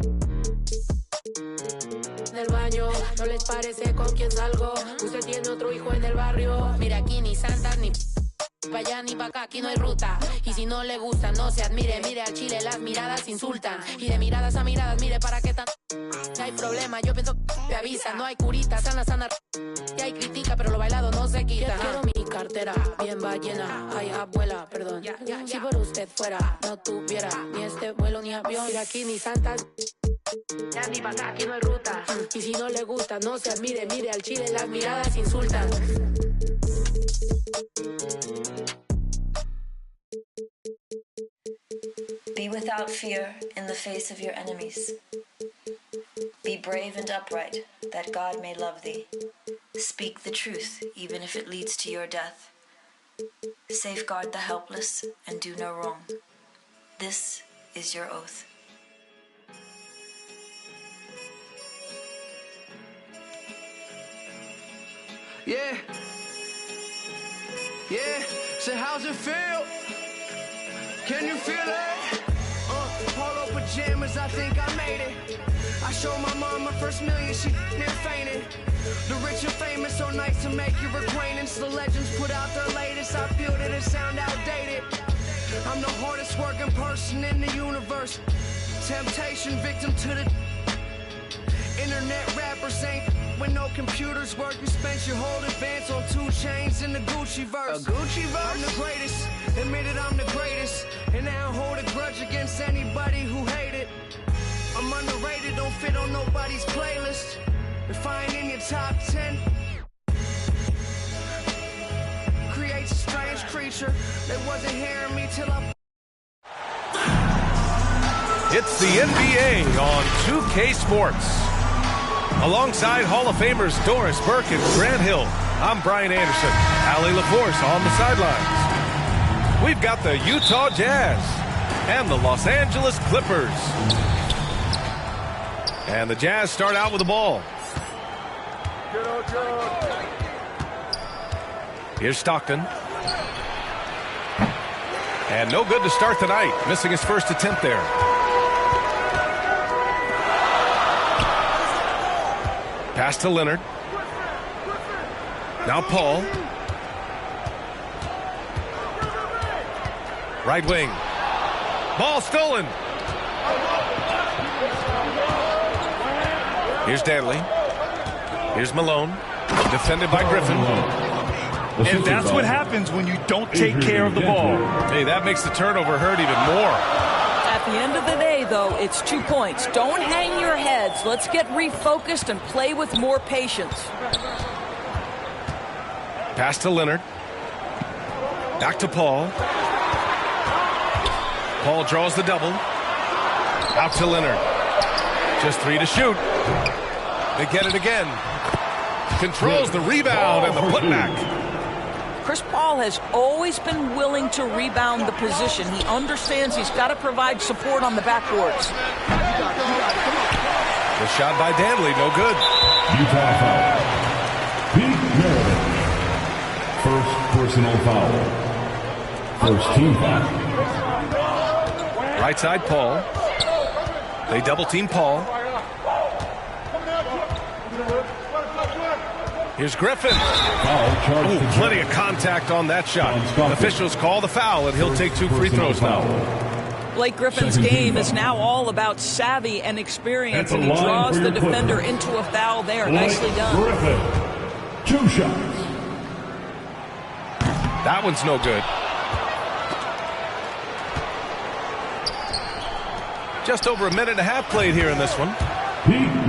del baño, no les parece con quién salgo. Usted tiene otro hijo en el barrio. Mira, aquí ni santas ni pa' allá ni pa' acá, aquí no hay ruta. Y si no le gusta, no se admire. Mire al chile, las miradas insultan. Y de miradas a miradas, mire para qué tan... No hay problema, yo pienso que avisa. No hay curita, sana, sana. Y hay critica, pero lo bailado no se quita. Quiero mi cartera bien ballena. Ay, abuela, perdón. Si por usted fuera, no tuviera ni este vuelo ni avión. Mira, aquí ni santas... ya ni pa' acá, aquí no hay ruta. Y si no le gusta, no se admire. Mire al chile, las miradas insultan. Be without fear in the face of your enemies. Be brave and upright, that God may love thee. Speak the truth, even if it leads to your death. Safeguard the helpless and do no wrong. This is your oath. Yeah. Yeah. So how's it feel? Can you feel it? Polo pajamas, I think I made it. I showed my mom my first million, she near fainted. The rich and famous, so nice to make your acquaintance. The legends put out their latest, I feel that it sound outdated. I'm the hardest working person in the universe. Temptation victim to the internet rappers ain't when no computers work. You spent your whole advance on 2 chains in the Gucci verse. A Gucci verse? I'm the greatest, admitted I'm the greatest. And I don't hold a grudge against anybody who hate it. I'm underrated, don't fit on nobody's playlist. If I ain't in your top 10, creates a strange creature that wasn't hearing me till I... It's the NBA on 2K Sports. Alongside Hall of Famers Doris Burke and Grant Hill, I'm Brian Anderson. Allie LaForce on the sidelines. We've got the Utah Jazz and the Los Angeles Clippers. And the Jazz start out with the ball. Here's Stockton. And no good to start tonight, missing his first attempt there. Pass to Leonard. Now Paul. Right wing. Ball stolen. Here's Danley. Here's Malone. Defended by Griffin. And that's what happens when you don't take care of the ball. Hey, that makes the turnover hurt even more. At the end of the day, though, it's 2 points. Don't hang your heads. Let's get refocused and play with more patience. Pass to Leonard. Back to Paul. Paul draws the double. Out to Leonard. Just 3 to shoot. They get it again. Controls the rebound and the putback. Chris Paul has always been willing to rebound the position. He understands he's got to provide support on the backboards. The shot by Danley, no good. Utah foul. Pete Maravich. First personal foul. First team foul. Right side, Paul. They double team Paul. Here's Griffin. Ooh, plenty of contact on that shot. Officials call the foul, and he'll take 2 free throws now. Blake Griffin's game is now all about savvy and experience, and he draws the defender into a foul there. Nicely done. Griffin. 2 shots. That one's no good. Just over a minute and a half played here in this one.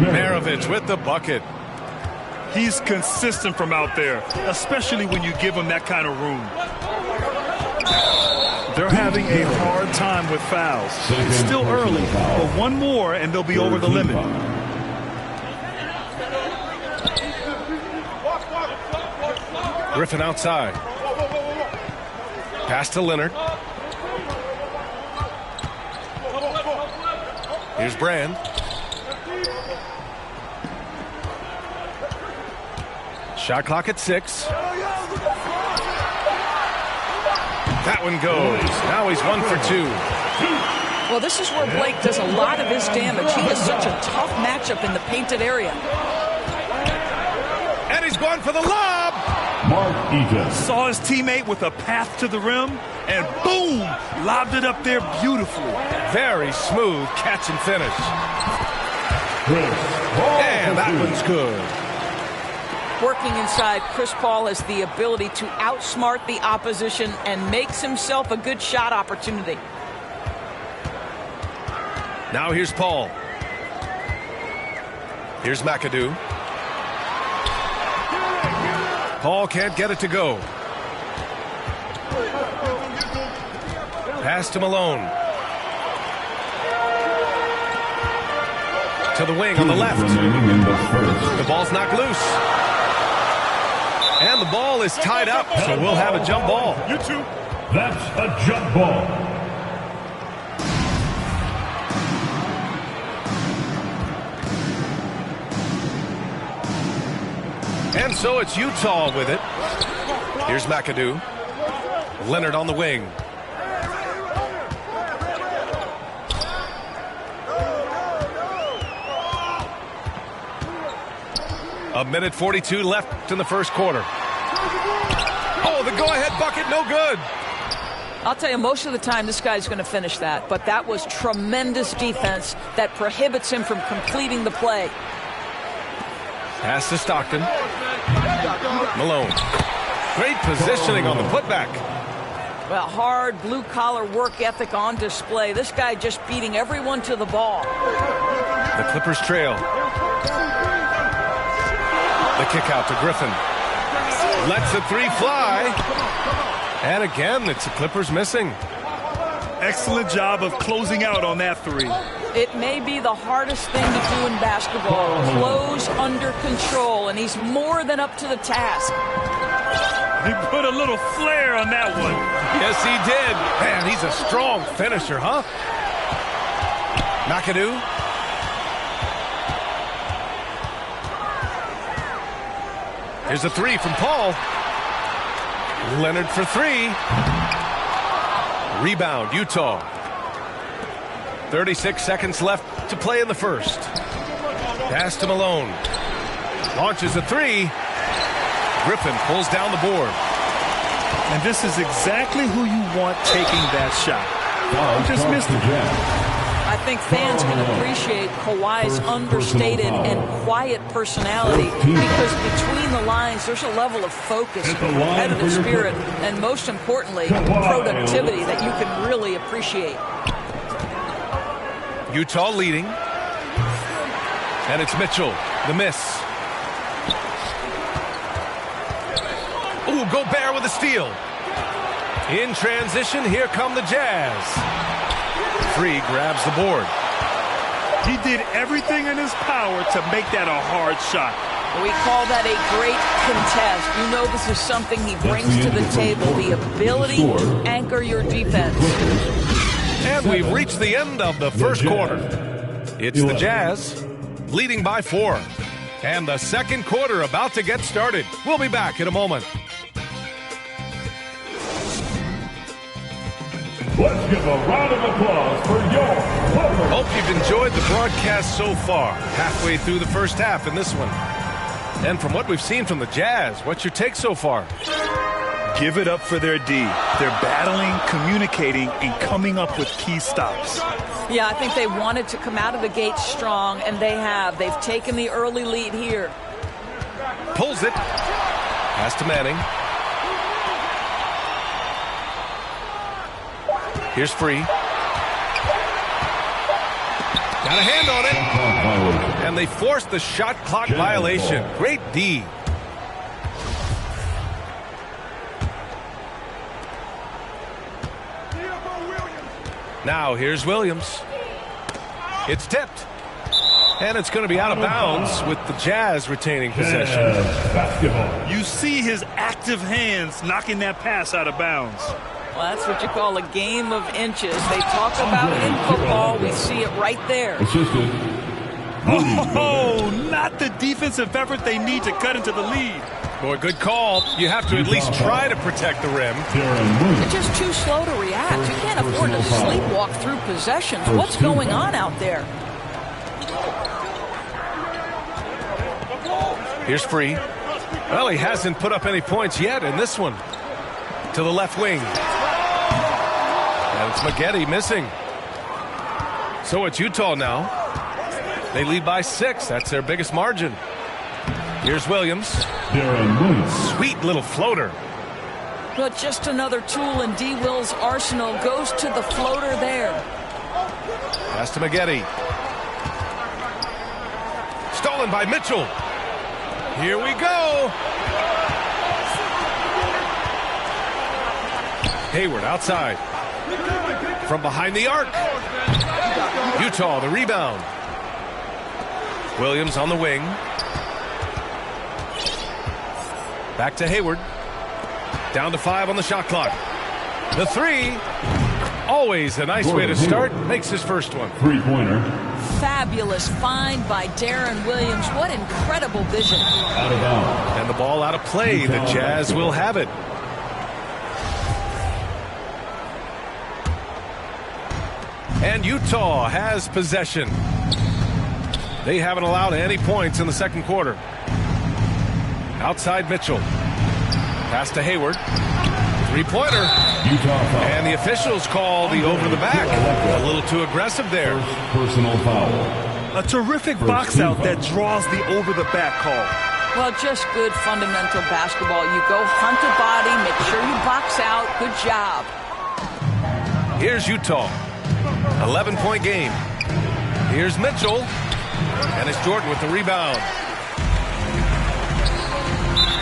Maravich with the bucket. He's consistent from out there, especially when you give him that kind of room. They're having a hard time with fouls. It's still early, but one more and they'll be over the limit. Griffin outside. Pass to Leonard. Here's Brand. Shot clock at 6. That one goes. Now he's 1 for 2. Well, this is where Blake does a lot of his damage. He is such a tough matchup in the painted area. And he's going for the lob. Mark Eaton. Saw his teammate with a path to the rim, and boom, lobbed it up there beautifully. Very smooth catch and finish. And that one's good. Working inside, Chris Paul has the ability to outsmart the opposition and makes himself a good shot opportunity. Now here's Paul. Here's McAdoo. Paul can't get it to go. Pass to Malone. To the wing on the left. The ball's knocked loose. And the ball is tied up, so we'll have a jump ball. That's a jump ball. And so it's Utah with it. Here's McAdoo. Leonard on the wing. A minute 42 left in the first quarter. Oh, the go-ahead bucket, no good. I'll tell you, most of the time this guy's going to finish that, but that was tremendous defense that prohibits him from completing the play. Pass to Stockton. Malone. Great positioning on the putback. Well, hard blue-collar work ethic on display. This guy just beating everyone to the ball. The Clippers trail. The kick out to Griffin. Lets the 3 fly. And again, it's the Clippers missing. Excellent job of closing out on that 3. It may be the hardest thing to do in basketball. Close under control, and he's more than up to the task. He put a little flair on that one. Yes, he did. Man, he's a strong finisher, huh? McAdoo. Here's a 3 from Paul. Leonard for 3. Rebound, Utah. 36 seconds left to play in the first. Pass to Malone. Launches a 3. Griffin pulls down the board. And this is exactly who you want taking that shot. He just missed it. I think fans can appreciate Kawhi's understated and quiet personality because between the lines there's a level of focus, competitive spirit, and most importantly, productivity that you can really appreciate. Utah leading. And it's Mitchell. The miss. Ooh, Gobert with a steal. In transition, here come the Jazz. 3 grabs the board. He did everything in his power to make that a hard shot. We call that a great contest. You know this is something he brings to the table, the ability to anchor your defense. And we've reached the end of the first quarter. It's the Jazz leading by 4. And the second quarter about to get started. We'll be back in a moment. Let's give a round of applause for your Clippers. Hope you've enjoyed the broadcast so far. Halfway through the first half in this one. And from what we've seen from the Jazz, what's your take so far? Give it up for their D. They're battling, communicating, and coming up with key stops. Yeah, I think they wanted to come out of the gate strong, and they have. They've taken the early lead here. Pulls it. Pass to Manning. Here's Free. Got a hand on it. And they forced the shot clock violation. Great D. Now here's Williams. It's tipped. And it's going to be out of bounds with the Jazz retaining possession. You see his active hands knocking that pass out of bounds. Well, that's what you call a game of inches. They talk about in football. We see it right there. Oh, not the defensive effort they need to cut into the lead. Boy, good call. You have to at least try to protect the rim. They're just too slow to react. You can't afford to sleepwalk through possessions. What's going on out there? Here's Free. Well, he hasn't put up any points yet in this one. To the left wing. And it's Maggette missing. So it's Utah now. They lead by 6. That's their biggest margin. Here's Williams. Sweet little floater. But just another tool in D. Will's arsenal. Goes to the floater there. Pass to Maggette. Stolen by Mitchell. Here we go. Hayward outside. From behind the arc. Utah the rebound. Williams on the wing. Back to Hayward. Down to 5 on the shot clock. The 3. Always a nice way to start. Makes his first one. Three-pointer. Fabulous find by Darren Williams. What incredible vision. Out of bounds. And the ball out of play. The Jazz will have it. And Utah has possession. They haven't allowed any points in the second quarter. Outside Mitchell. Pass to Hayward. Three-pointer. And the officials call the over-the-back. A little too aggressive there. Personal foul. A terrific box out that draws the over-the-back call. Well, just good fundamental basketball. You go hunt a body, make sure you box out. Good job. Here's Utah. 11-point game. Here's Mitchell. And it's Jordan with the rebound.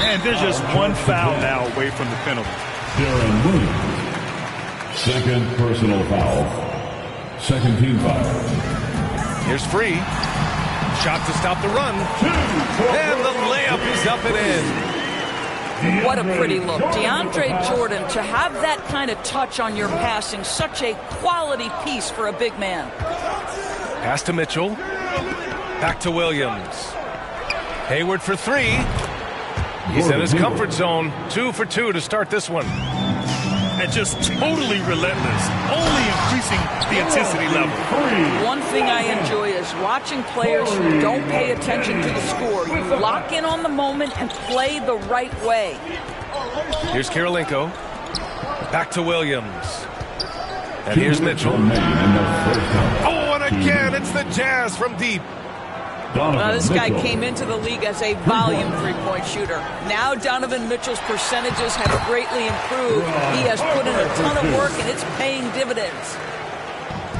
And there's just one foul now away from the penalty. Darren Williams. Second personal foul. Second team foul. Here's Free. Shot to stop the run. And the layup is up and in. What a pretty look. DeAndre Jordan, to have that kind of touch on your passing, such a quality piece for a big man. Pass to Mitchell. Back to Williams. Hayward for 3. He's in his comfort zone. 2 for 2 to start this one. And just totally relentless. Only increasing the intensity level. One thing I enjoy is watching players who don't pay attention to the score. You lock in on the moment and play the right way. Here's Kirilenko. Back to Williams. And here's Mitchell. Oh, and again, it's the Jazz from deep. Now, this guy came into the league as a volume three-point shooter. Now Donovan Mitchell's percentages have greatly improved. He has put in a ton of work, and it's paying dividends.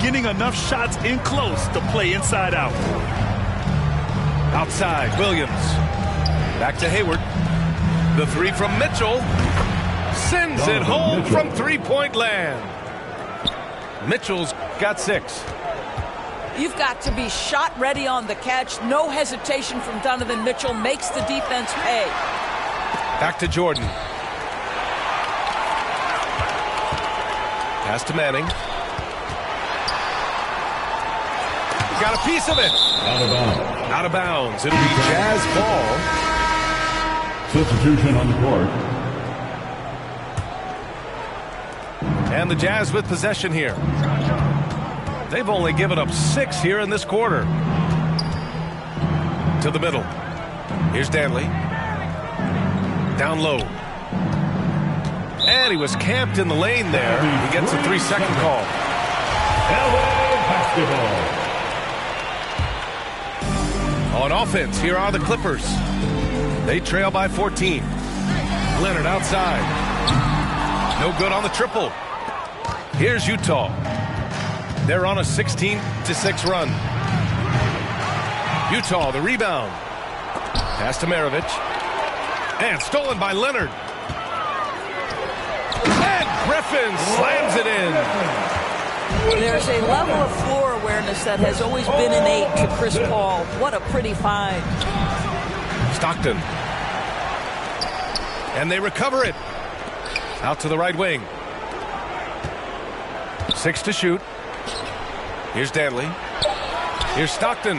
Getting enough shots in close to play inside out. Outside, Williams. Back to Hayward. The 3 from Mitchell. Sends it home from three-point land. Mitchell's got 6. You've got to be shot ready on the catch. No hesitation from Donovan Mitchell. Makes the defense pay. Back to Jordan. Pass to Manning. Got a piece of it. Out of bounds. Out of bounds. It'll be Jazz ball. Substitution on the court. And the Jazz with possession here. They've only given up 6 here in this quarter. To the middle. Here's Danley. Down low. And he was camped in the lane there. He gets a 3-second call. LA basketball. On offense, here are the Clippers. They trail by 14. Leonard outside. No good on the triple. Here's Utah. They're on a 16-6 run. Utah, the rebound. Pass to Maravich. And stolen by Leonard. And Griffin slams it in. There's a level of floor awareness that has always been innate to Chris Paul. What a pretty find. Stockton. And they recover it. Out to the right wing. 6 to shoot. Here's Danley. Here's Stockton.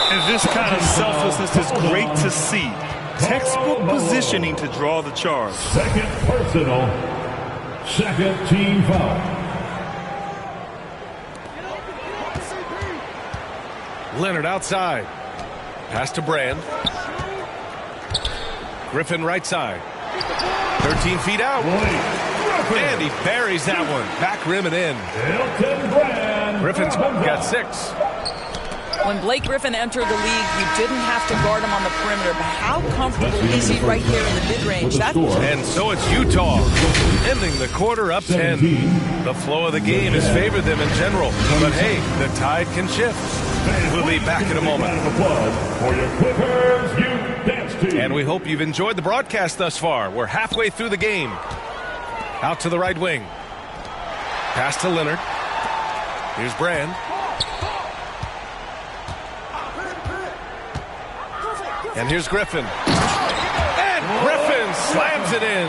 And this kind of selflessness is great to see. Textbook positioning to draw the charge. Second personal. Second team foul. Leonard outside. Pass to Brand. Griffin right side. 13 feet out. And he buries that one. Back rim and in. Griffin's got 6. When Blake Griffin entered the league, you didn't have to guard him on the perimeter, but how comfortable is he right here in the mid-range? And so it's Utah ending the quarter up 10. The flow of the game has favored them in general, but hey, the tide can shift. We'll be back in a moment. And we hope you've enjoyed the broadcast thus far. We're halfway through the game. Out to the right wing. Pass to Leonard. Here's Brand. And here's Griffin. And Griffin slams it in.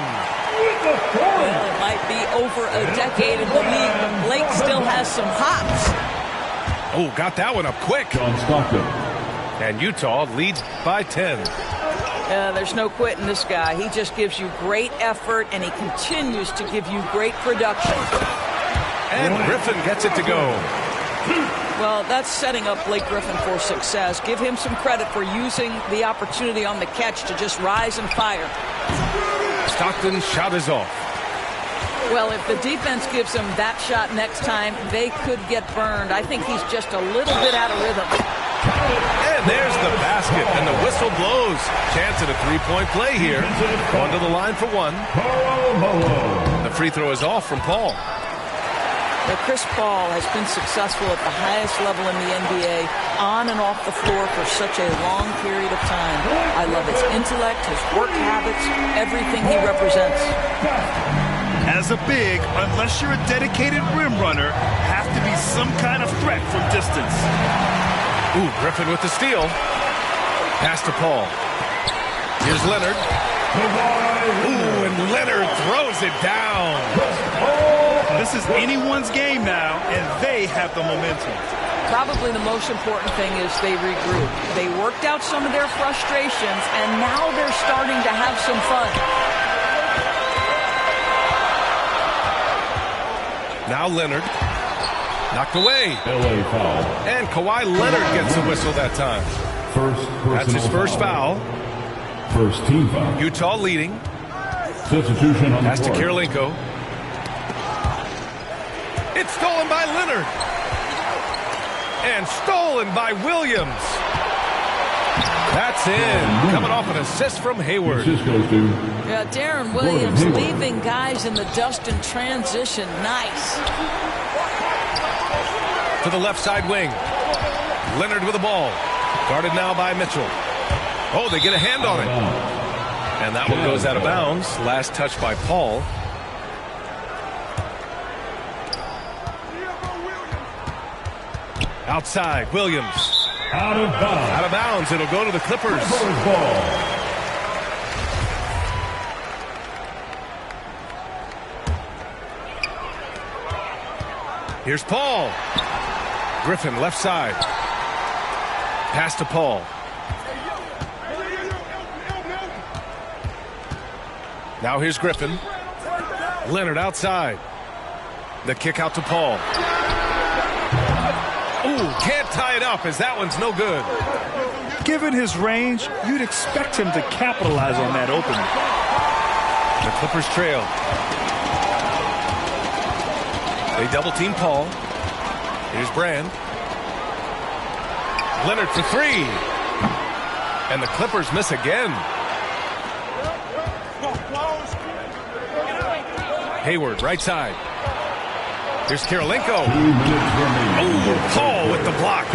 Well, it might be over a decade in the league, but Blake still has some hops. Oh, got that one up quick. John Stockton. And Utah leads by 10. There's no quitting this guy. He just gives you great effort, and he continues to give you great production. And Griffin gets it to go. Well, that's setting up Blake Griffin for success. Give him some credit for using the opportunity on the catch to just rise and fire. Stockton's shot is off. Well, if the defense gives him that shot next time, they could get burned. I think he's just a little bit out of rhythm. And there's the basket, and the whistle blows. Chance at a three-point play here. Going to the line for one. The free throw is off from Paul. Well, Chris Paul has been successful at the highest level in the NBA, on and off the floor for such a long period of time. I love his intellect, his work habits, everything he represents. As a big, unless you're a dedicated rim runner, have to be some kind of threat from distance. Ooh, Griffin with the steal. Pass to Paul. Here's Leonard. Ooh, and Leonard throws it down. This is anyone's game now, and they have the momentum. Probably the most important thing is they regroup. They worked out some of their frustrations, and now they're starting to have some fun. Now Leonard. Knocked away. LA foul. And Kawhi Leonard gets the whistle that time. That's his first foul. First team foul. Utah leading. Substitution on the Pass to court. Kirilenko. It's stolen by Leonard. And stolen by Williams. That's in. Coming off an assist from Hayward. Yeah, Darren Williams leaving guys in the dust in transition. Nice. To the left side wing. Leonard with the ball. Guarded now by Mitchell. Oh, they get a hand on it. And that one goes out of bounds. Last touch by Paul. Outside, Williams. Out of bounds. Out of bounds. It'll go to the Clippers. Ball. Here's Paul. Griffin, left side. Pass to Paul. Now here's Griffin. Leonard outside. The kick out to Paul. Ooh, can't tie it up as that one's no good. Given his range, you'd expect him to capitalize on that opening. The Clippers trail. They double team Paul. Here's Brand. Leonard for three. And the Clippers miss again. Hayward, right side. Here's Kirilenko. Oh, Paul with the block.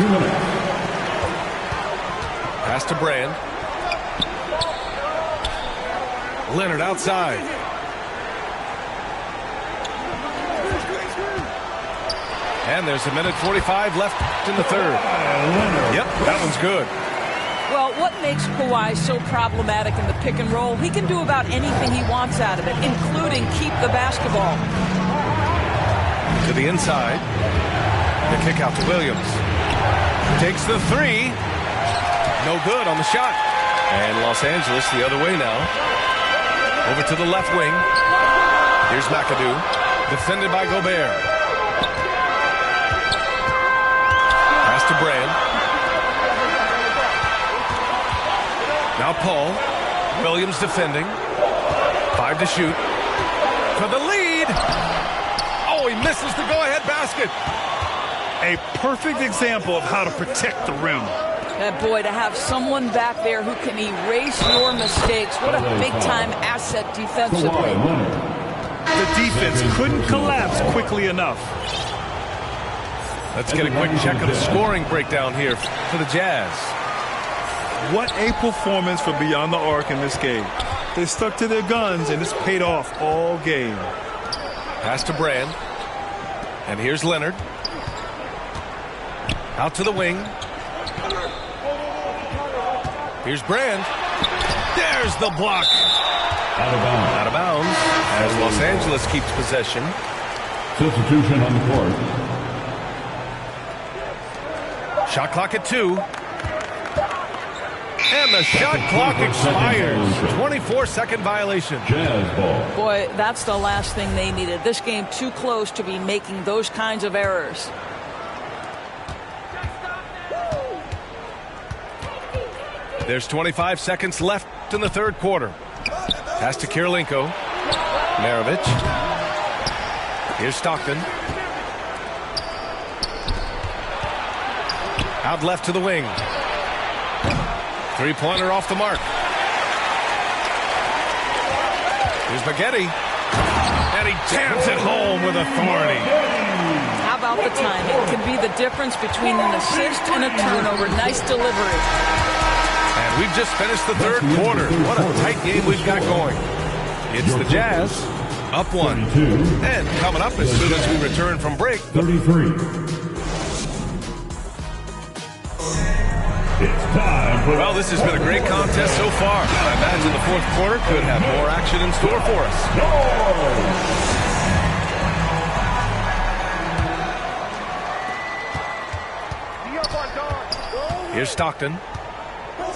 Pass to Brand. Leonard outside. And there's 1:45 left in the third. Yep, that one's good. Well, what makes Kawhi so problematic in the pick and roll? He can do about anything he wants out of it, including keep the basketball. To the inside. The kick out to Williams. Takes the three. No good on the shot. And Los Angeles the other way now. Over to the left wing. Here's McAdoo. Defended by Gobert. Pass to Brand. Now Paul. Williams defending. 5 to shoot. For the lead. Oh, he misses the go-ahead basket. A perfect example of how to protect the rim. Boy, to have someone back there who can erase your mistakes. What a big-time asset defensively. The defense couldn't collapse quickly enough. Let's get a quick check of the scoring breakdown here for the Jazz. What a performance for Beyond the Arc in this game. They stuck to their guns, and it's paid off all game. Pass to Brand. And here's Leonard. Out to the wing. Here's Brand. There's the block. Out of bounds. Out of bounds as Los Angeles keeps possession. Substitution on the court. Shot clock at 2. And the shot clock expires. 24-second violation. Jazz ball. Boy, that's the last thing they needed. This game too close to be making those kinds of errors. There's 25 seconds left in the third quarter. Pass to Kirilenko. Maravich. Here's Stockton. Out left to the wing. Three-pointer off the mark. Here's Maggette. And he jams it home with authority. How about the timing? It can be the difference between an assist and a turnover. Nice delivery. And we've just finished the third quarter. What a tight game we've got going. It's the Jazz up 1. And coming up as soon as we return from break. 33. It's time for... Well, this has been a great contest so far. I imagine the fourth quarter could have more action in store for us. Here's Stockton.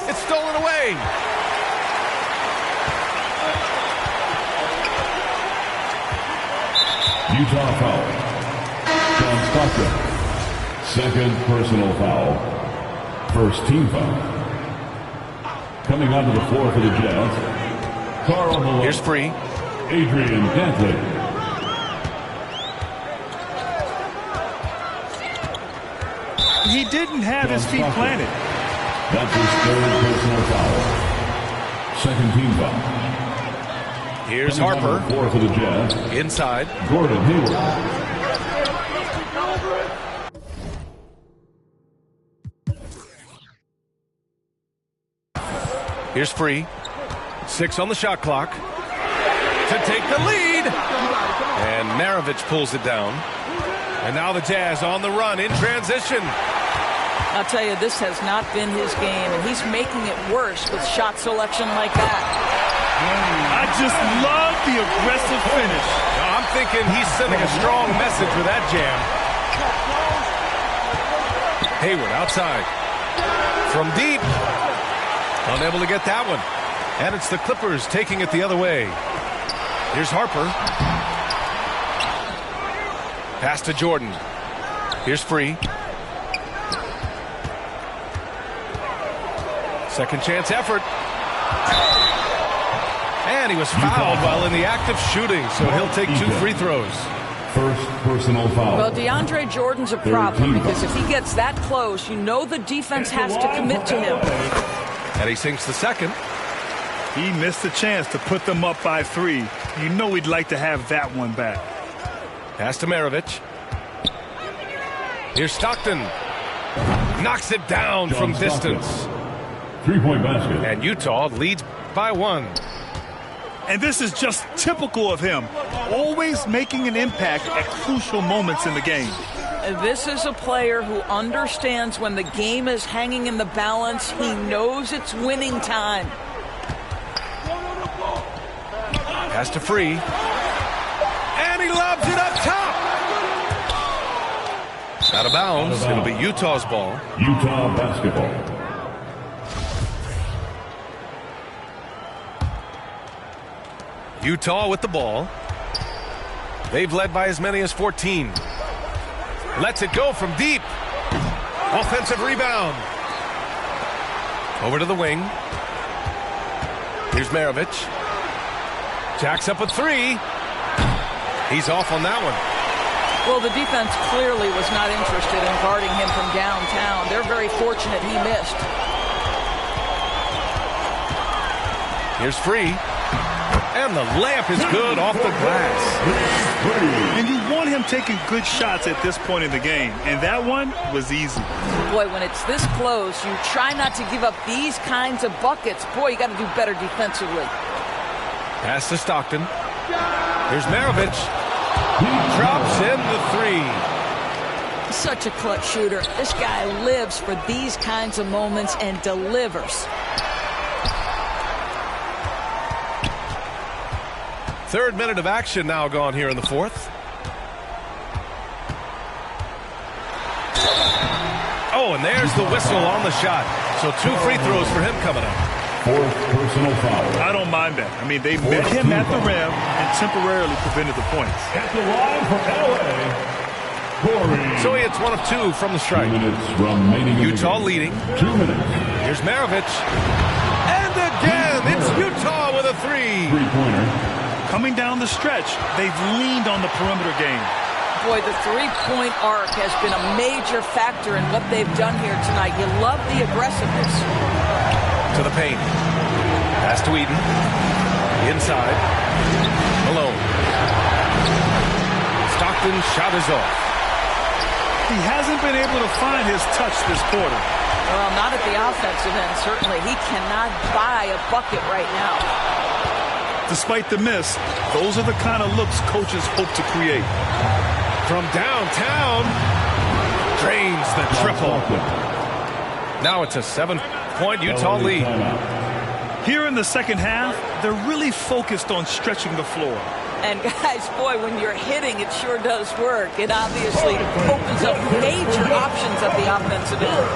It's stolen away. Utah foul. John Stockton. Second personal foul. First team foul. Coming onto the floor for the Jazz. Karl Malone. Here's Free. Adrian Dantley. He didn't have his feet planted. That's his third personal foul. Second team foul. Here's Harper. Floor for the Jazz. Inside. Gordon Hayward. Here's Free. 6 on the shot clock. To take the lead. And Maravich pulls it down. And now the Jazz on the run in transition. I'll tell you, this has not been his game, and he's making it worse with shot selection like that. I just love the aggressive finish. I'm thinking he's sending a strong message with that jam. Hayward outside. From deep. Unable to get that one. And it's the Clippers taking it the other way. Here's Harper. Pass to Jordan. Here's Free. Second chance effort. And he was fouled while in the act of shooting, so he'll take 2 free throws. First personal foul. Well, DeAndre Jordan's a problem because if he gets that close, you know the defense has to commit to him. And he sinks the second. He missed the chance to put them up by 3. You know he'd like to have that one back. Pass to Maravich. Here's Stockton. Knocks it down from distance. 3-point basket. And Utah leads by 1. And this is just typical of him. Always making an impact at crucial moments in the game. This is a player who understands when the game is hanging in the balance. He knows it's winning time. Pass to Free. And he lobs it up top. Out of bounds. It'll be Utah's ball. Utah basketball. Utah with the ball. They've led by as many as 14. Lets it go from deep. Offensive rebound. Over to the wing. Here's Maravich. Jacks up a three. He's off on that one. Well, the defense clearly was not interested in guarding him from downtown. They're very fortunate he missed. Here's Free. And the layup is good off the glass. And you want him taking good shots at this point in the game. And that one was easy. Boy, when it's this close, you try not to give up these kinds of buckets. Boy, you got to do better defensively. Pass to Stockton. Here's Maravich. He drops in the three. Such a clutch shooter. This guy lives for these kinds of moments and delivers. Third minute of action now gone here in the fourth. Oh, and there's the whistle on the shot. So 2 free throws for him coming up. Fourth personal foul. I don't mind that. I mean, they met him at the rim and temporarily prevented the points. At the line for L.A., Corey. So he hits 1 of 2 from the strike. 2 minutes remaining. Utah leading. 2 minutes. Here's Maravich. And again, it's Utah with a three. Three-pointer. Coming down the stretch, they've leaned on the perimeter game. Boy, the three-point arc has been a major factor in what they've done here tonight. You love the aggressiveness. To the paint. Pass to Eden. Inside. Malone. Stockton's shot is off. He hasn't been able to find his touch this quarter. Well, not at the offensive end, certainly. He cannot buy a bucket right now. Despite the miss, those are the kind of looks coaches hope to create. From downtown, drains the triple. Now it's a 7-point Utah lead. Here in the second half, they're really focused on stretching the floor. And guys, boy, when you're hitting, it sure does work. It obviously opens up major options at the offensive end.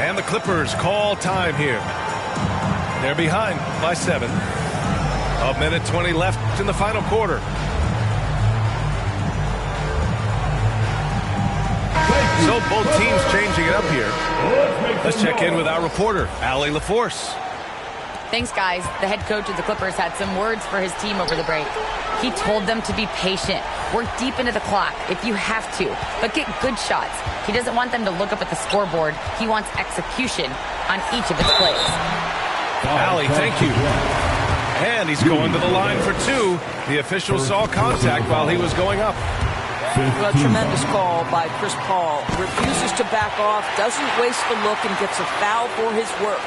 And the Clippers call time here. They're behind by 7. 1:20 left in the final quarter. So both teams changing it up here. Let's check in with our reporter, Allie LaForce. Thanks, guys. The head coach of the Clippers had some words for his team over the break. He told them to be patient, work deep into the clock if you have to, but get good shots. He doesn't want them to look up at the scoreboard. He wants execution on each of its plays. Allie, thank you. And he's going to the line for 2. The official saw contact while he was going up. Well, a tremendous call by Chris Paul. Refuses to back off, doesn't waste the look, and gets a foul for his work.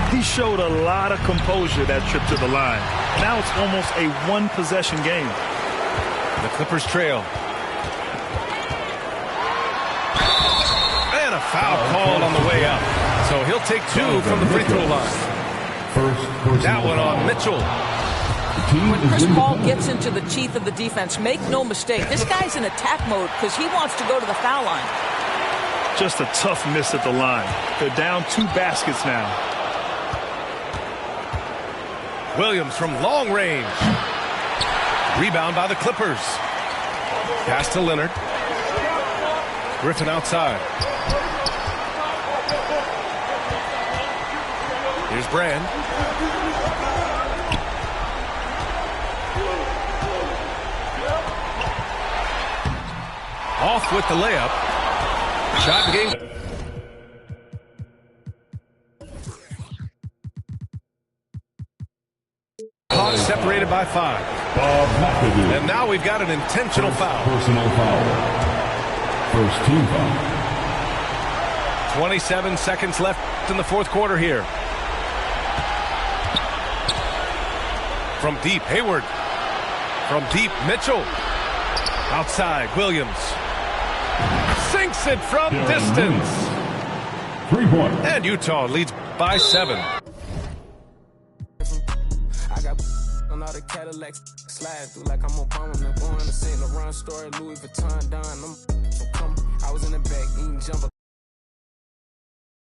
He showed a lot of composure that trip to the line. Now it's almost a one-possession game. The Clippers trail. And a foul called on the way up. So he'll take 2 from the free throw line. That one on Mitchell. When Chris Paul gets into the teeth of the defense, make no mistake, this guy's in attack mode because he wants to go to the foul line. Just a tough miss at the line. They're down 2 baskets now. Williams from long range. Rebound by the Clippers. Pass to Leonard. Griffin outside. Here's Brand. Off with the layup. Shot and game. Hawks separated by 5. And now we've got an intentional foul. Personal foul. First team foul. 27 seconds left in the fourth quarter here. From deep, Hayward. From deep, Mitchell. Outside, Williams. sinks it from distance. 3 points. And Utah leads by 7. I got on all the Cadillacs, slide through like I'm Obama. I'm going to St. Laurent store, Louis Vuitton, Don. I was in the back eating jumbo.